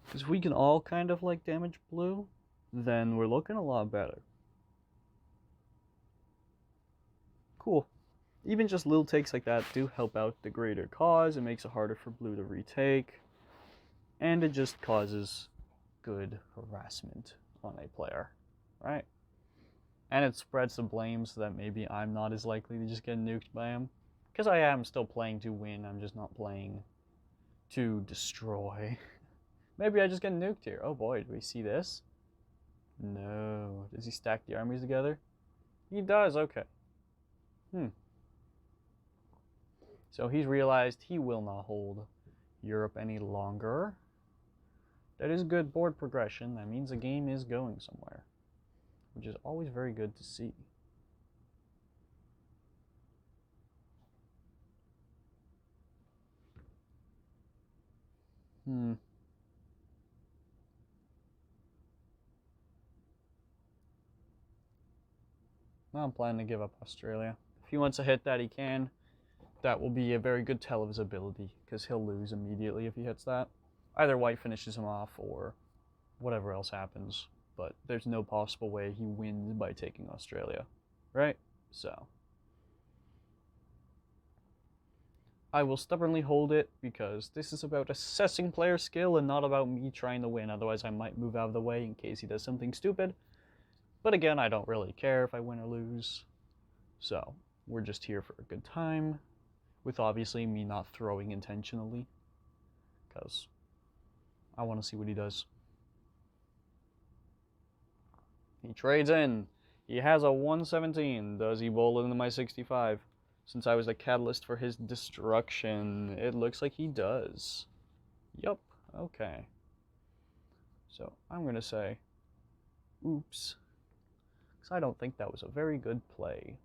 Because if we can all kind of like damage blue, then we're looking a lot better. Cool. Even just little takes like that do help out the greater cause. It makes it harder for blue to retake. And it just causes good harassment on a player, right? And it spreads the blame so that maybe I'm not as likely to just get nuked by him. Because I am still playing to win, I'm just not playing to destroy. Maybe I just get nuked here. Oh boy, do we see this? No. Does he stack the armies together? He does, okay. So he's realized he will not hold Europe any longer. That is good board progression. That means the game is going somewhere, which is always very good to see. Well, I'm planning to give up Australia. If he wants to hit that, he can. That will be a very good tell of his ability, because he'll lose immediately if he hits that. Either white finishes him off, or whatever else happens. But there's no possible way he wins by taking Australia, right? So, I will stubbornly hold it because this is about assessing player skill and not about me trying to win. Otherwise, I might move out of the way in case he does something stupid. But again, I don't really care if I win or lose. So, we're just here for a good time, with obviously me not throwing intentionally, because I want to see what he does. He trades in. He has a 117. Does he bowl it into my 65? Since I was the catalyst for his destruction, it looks like he does. Yup, okay. So, I'm going to say, oops, because I don't think that was a very good play.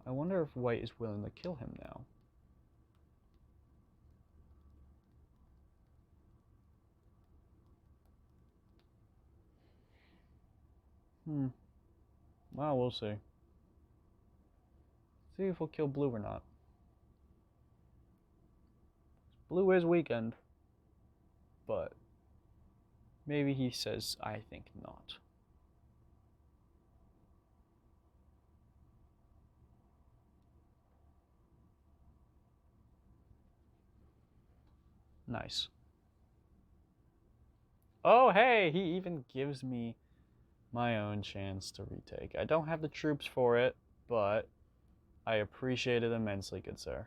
I wonder if white is willing to kill him now. Well, we'll see. See if we'll kill blue or not. Blue is weakened, but maybe he says, I think not. Nice. Oh, hey, he even gives me my own chance to retake. I don't have the troops for it, but I appreciate it immensely, good sir.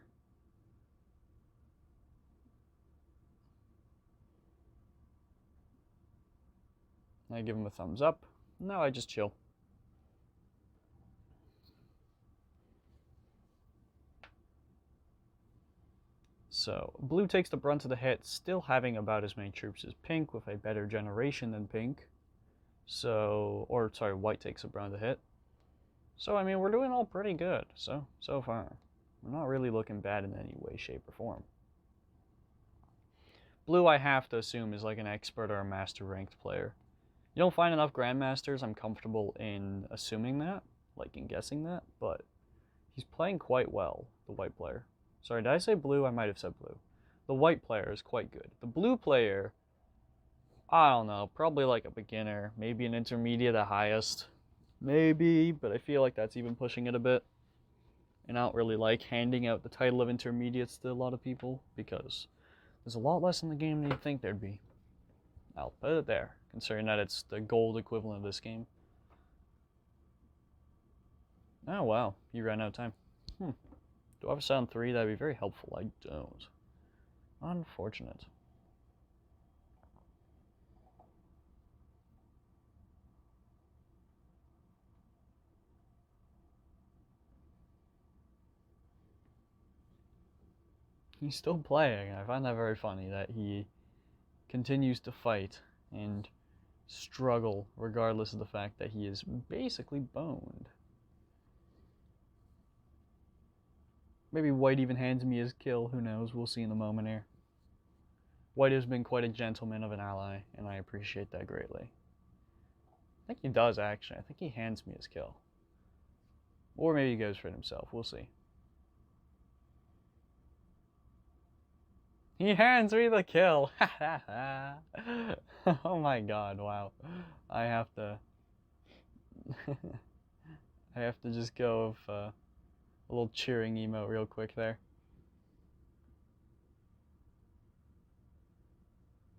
I give him a thumbs up. No, I just chill. So, blue takes the brunt of the hit, still having about as many troops as pink, with a better generation than pink. So, or sorry, white takes the brunt of the hit. So, I mean, we're doing all pretty good, so far. We're not really looking bad in any way, shape, or form. Blue, I have to assume, is like an expert or a master ranked player. You don't find enough grandmasters, I'm comfortable in assuming that, like in guessing that, but he's playing quite well, the white player. Sorry, did I say blue? I might have said blue. The white player is quite good. The blue player, I don't know, probably like a beginner, maybe an intermediate at highest. Maybe, but I feel like that's even pushing it a bit. And I don't really like handing out the title of intermediates to a lot of people because there's a lot less in the game than you'd think there'd be. I'll put it there, considering that it's the gold equivalent of this game. Oh wow, you ran out of time. Do I have a sound 3? That'd be very helpful. I don't. Unfortunate. He's still playing. I find that very funny that he continues to fight and struggle regardless of the fact that he is basically boned. Maybe white even hands me his kill, who knows, we'll see in a moment here. White has been quite a gentleman of an ally, and I appreciate that greatly. I think he does, actually. I think he hands me his kill. Or maybe he goes for it himself, we'll see. He hands me the kill! Oh my god, wow. I have to... I have to just go with a little cheering emote real quick there.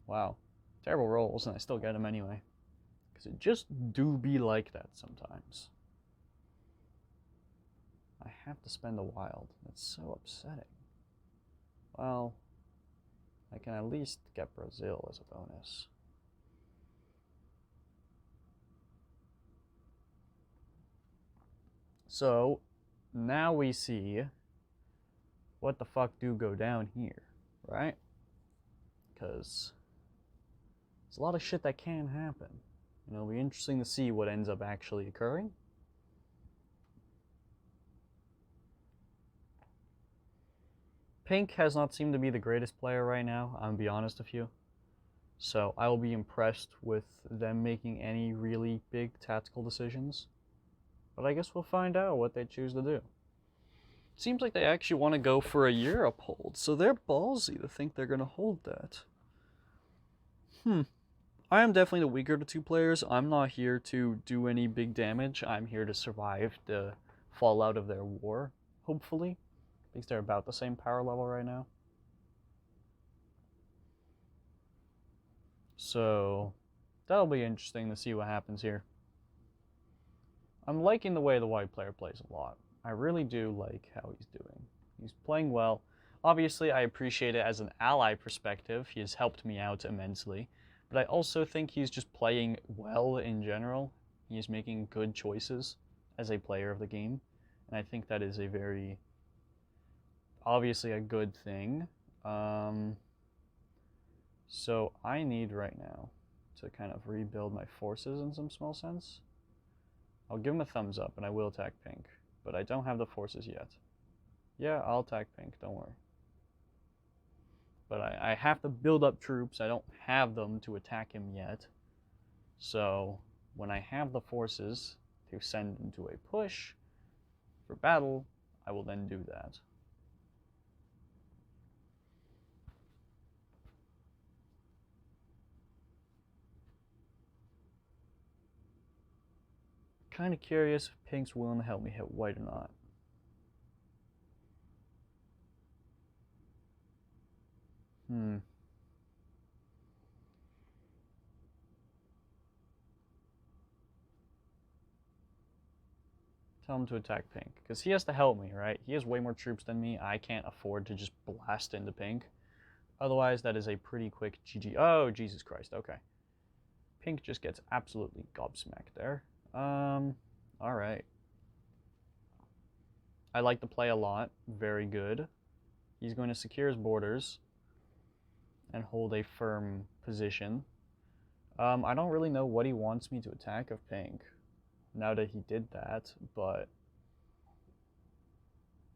Wow. Terrible rolls, and I still get them anyway. Because it just do be like that sometimes. I have to spend a wild. That's so upsetting. Well, I can at least get Brazil as a bonus. So, now we see what the fuck do go down here, right? Because there's a lot of shit that can happen. You know, it'll be interesting to see what ends up actually occurring. Pink has not seemed to be the greatest player right now, I'm gonna be honest with you. So I will be impressed with them making any really big tactical decisions. But I guess we'll find out what they choose to do. Seems like they actually want to go for a Europe hold, so they're ballsy to think they're going to hold that. I am definitely the weaker of the two players. I'm not here to do any big damage. I'm here to survive the fallout of their war, hopefully. Because they're about the same power level right now. So that'll be interesting to see what happens here. I'm liking the way the white player plays a lot. I really do like how he's doing. He's playing well. Obviously, I appreciate it as an ally perspective. He has helped me out immensely. But I also think he's just playing well in general. He is making good choices as a player of the game. And I think that is a very, obviously a good thing. So I need right now to kind of rebuild my forces in some small sense. I'll give him a thumbs up and I will attack pink, but I don't have the forces yet. Yeah, I'll attack pink, don't worry. But I have to build up troops. I don't have them to attack him yet. So when I have the forces to send into a push for battle, I will then do that. Kind of curious if pink's willing to help me hit white or not. Tell him to attack pink, because he has to help me, right? He has way more troops than me. I can't afford to just blast into pink. Otherwise, that is a pretty quick GG. Oh, Jesus Christ, okay. Pink just gets absolutely gobsmacked there. Alright. I like the play a lot. Very good. He's going to secure his borders and hold a firm position. I don't really know what he wants me to attack of pink now that he did that, but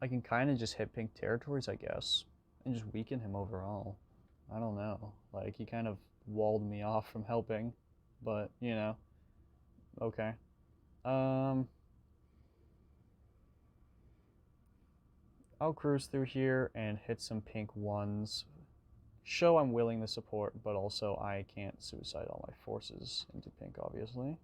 I can kind of just hit pink territories, I guess, and just weaken him overall. I don't know. Like, he kind of walled me off from helping, but, you know, okay. I'll cruise through here and hit some pink ones. Show I'm willing to support, but also I can't suicide all my forces into pink, obviously.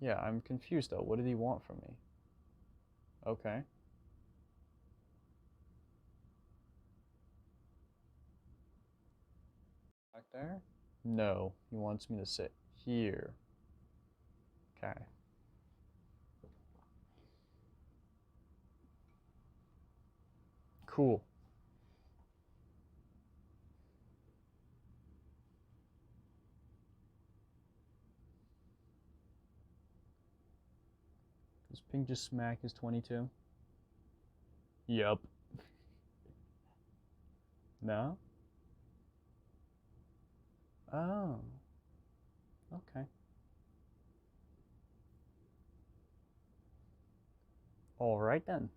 Yeah, I'm confused though. What did he want from me? Okay. Back there? No, he wants me to sit here. Okay. Cool. Does pink just smack his 22? Yep. No? Oh. Okay. Alright then.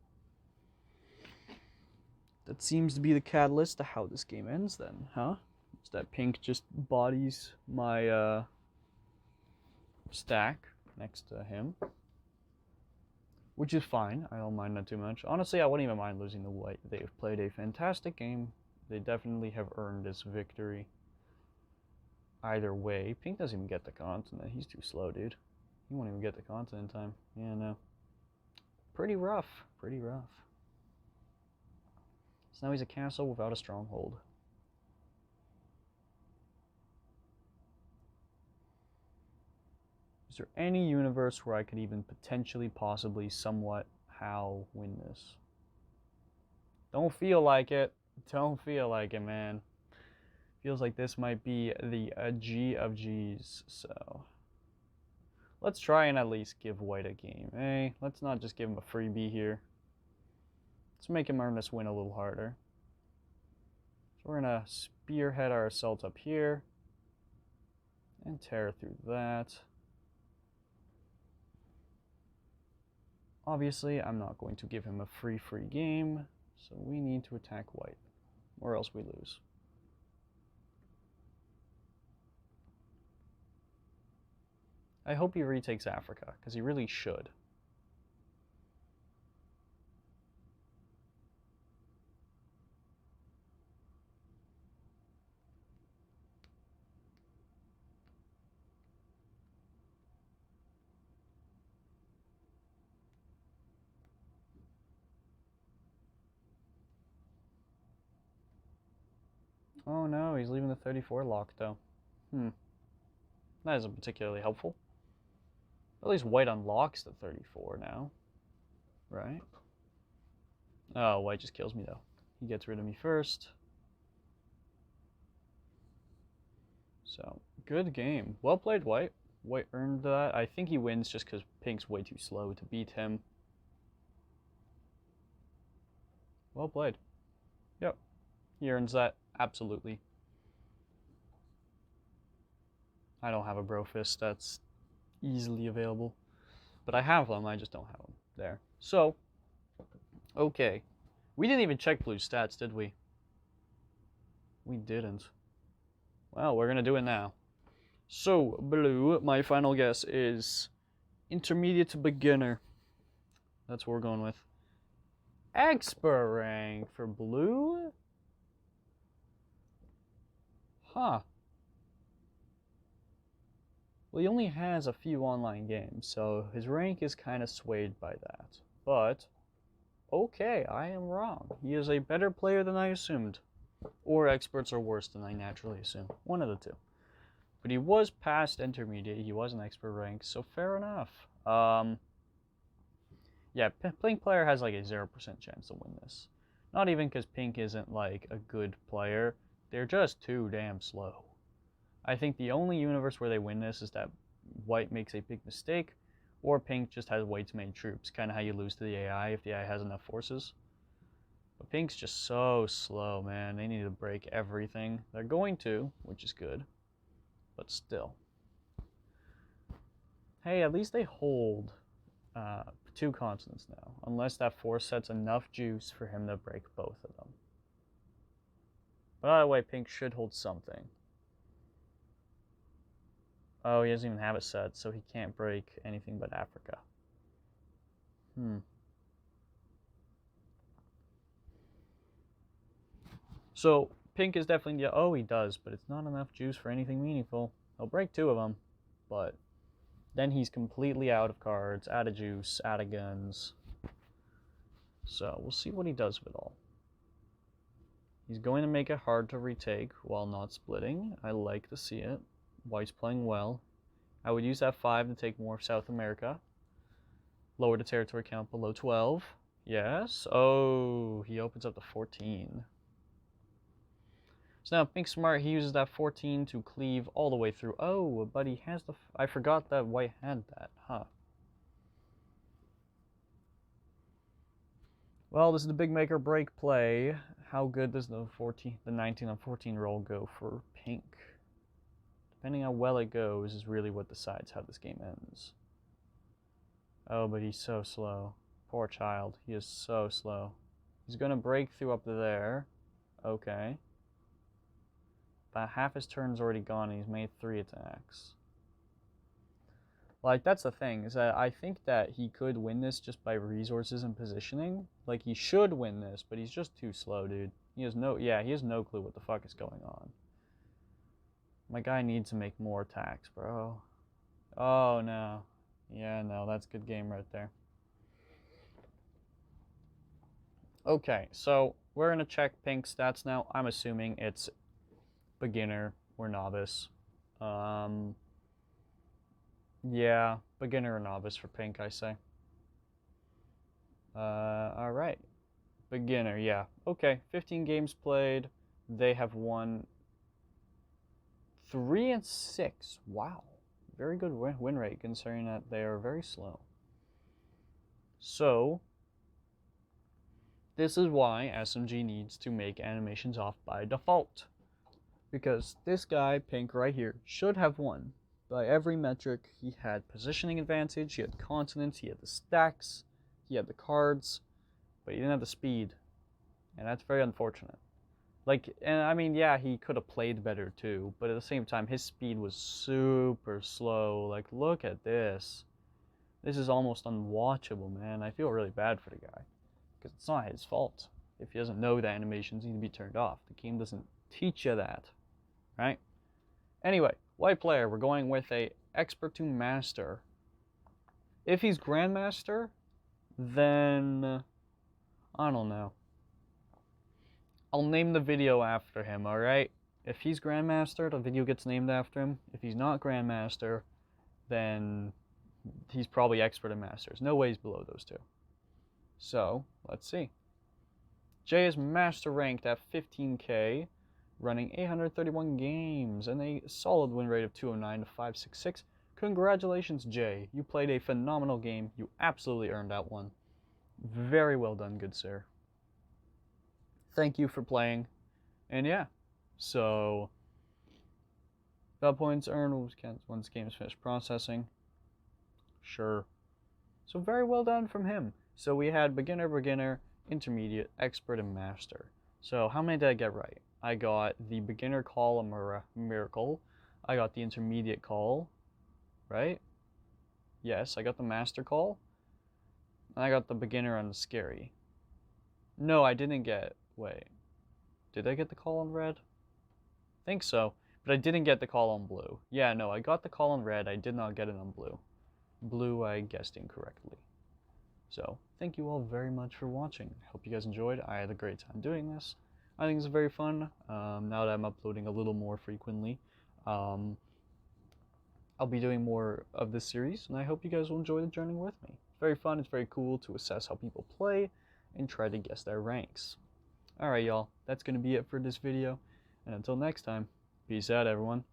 That seems to be the catalyst to how this game ends then, huh? Is that pink just bodies my stack next to him. Which is fine. I don't mind that too much. Honestly, I wouldn't even mind losing the white. They've played a fantastic game. They definitely have earned this victory. Either way, pink doesn't even get the continent. He's too slow, dude. He won't even get the continent in time. Yeah, no. Pretty rough. Pretty rough. So now he's a castle without a stronghold. Is there any universe where I could even potentially, possibly, somewhat, how win this? Don't feel like it. Don't feel like it, man. Feels like this might be the G of G's, so let's try and at least give white a game, eh? Let's not just give him a freebie here. Let's make him earn this win a little harder. So we're gonna spearhead our assault up here and tear through that. Obviously, I'm not going to give him a free game, so we need to attack white, or else we lose. I hope he retakes Africa, because he really should. Oh no, he's leaving the 34 lock though. That isn't particularly helpful. At least white unlocks the 34 now. Right? Oh, white just kills me though. He gets rid of me first. So, good game. Well played, white. White earned that. I think he wins just because pink's way too slow to beat him. Well played. Yep. He earns that. Absolutely. I don't have a bro fist that's easily available. But I have them, I just don't have them. There. So, okay. We didn't even check blue's stats, did we? We didn't. Well, we're gonna do it now. So, blue, my final guess is intermediate to beginner. That's what we're going with. Expert rank for blue? Huh. Well, he only has a few online games, so his rank is kind of swayed by that. But, okay, I am wrong. He is a better player than I assumed. Or experts are worse than I naturally assume. One of the two. But he was past intermediate. He was an expert rank, so fair enough. Yeah, pink player has like a 0% chance to win this. Not even because pink isn't like a good player. They're just too damn slow. I think the only universe where they win this is that white makes a big mistake, or pink just has way too many troops. Kind of how you lose to the AI if the AI has enough forces. But pink's just so slow, man. They need to break everything. They're going to, which is good. But still. Hey, at least they hold 2 continents now. Unless that force sets enough juice for him to break both of them. But either way, pink should hold something. Oh, he doesn't even have it set, so he can't break anything but Africa. So, pink is definitely the... Oh, he does, but it's not enough juice for anything meaningful. He'll break 2 of them, but then he's completely out of cards, out of juice, out of guns. So, we'll see what he does with it all. He's going to make it hard to retake while not splitting. I like to see it. White's playing well. I would use that 5 to take more of South America. Lower the territory count below 12. Yes. Oh, he opens up to 14. So now pink's smart. He uses that 14 to cleave all the way through. Oh, but he has the... I forgot that white had that. Huh. Well, this is the big make or break play. How good does the 19 on 14 roll go for pink? Depending on how well it goes is really what decides how this game ends. Oh, but he's so slow. Poor child. He is so slow. He's going to break through up to there. Okay. About half his turn's already gone and he's made 3 attacks. Like, that's the thing, is that I think that he could win this just by resources and positioning. Like, he should win this, but he's just too slow, dude. He has no clue what the fuck is going on. My guy needs to make more attacks, bro. Oh, no. Yeah, no, that's a good game right there. Okay, so we're going to check pink stats now. I'm assuming it's beginner or novice. Yeah, beginner or novice for pink, I say. All right. Beginner, yeah. Okay, 15 games played. They have won 3 and 6. Wow. Very good win rate considering that they are very slow. So, this is why SMG needs to make animations off by default. Because this guy, pink right here, should have won. By every metric, he had positioning advantage, he had continents, he had the stacks, he had the cards, but he didn't have the speed. And that's very unfortunate. Like, and I mean, yeah, he could have played better too, but at the same time, his speed was super slow. Like, look at this. This is almost unwatchable, man. I feel really bad for the guy. Because it's not his fault if he doesn't know that animations need to be turned off. The game doesn't teach you that, right? Anyway, white player, we're going with a expert to master. If he's grandmaster, then I don't know. I'll name the video after him, alright? If he's Grandmaster, the video gets named after him. If he's not Grandmaster, then he's probably Expert and Masters. No ways below those two. So, let's see. Jay is Master ranked at 15k, running 831 games, and a solid win rate of 209 to 566. Congratulations, Jay. You played a phenomenal game. You absolutely earned that one. Very well done, good sir. Thank you for playing. And yeah, so the points earned once game is finished processing. Sure. So very well done from him. So we had beginner, intermediate, expert, and master. So how many did I get right? I got the beginner call, a miracle. I got the intermediate call, right? Yes, I got the master call. And I got the beginner on the scary. No, I didn't get, wait. Did I get the call on red? I think so, but I didn't get the call on blue. Yeah, no, I got the call on red. I did not get it on blue. Blue, I guessed incorrectly. So, thank you all very much for watching. Hope you guys enjoyed. I had a great time doing this. I think it's very fun. Now that I'm uploading a little more frequently, I'll be doing more of this series, and I hope you guys will enjoy the journey with me. It's very fun. It's very cool to assess how people play and try to guess their ranks. Alright, y'all. That's going to be it for this video. And until next time, peace out, everyone.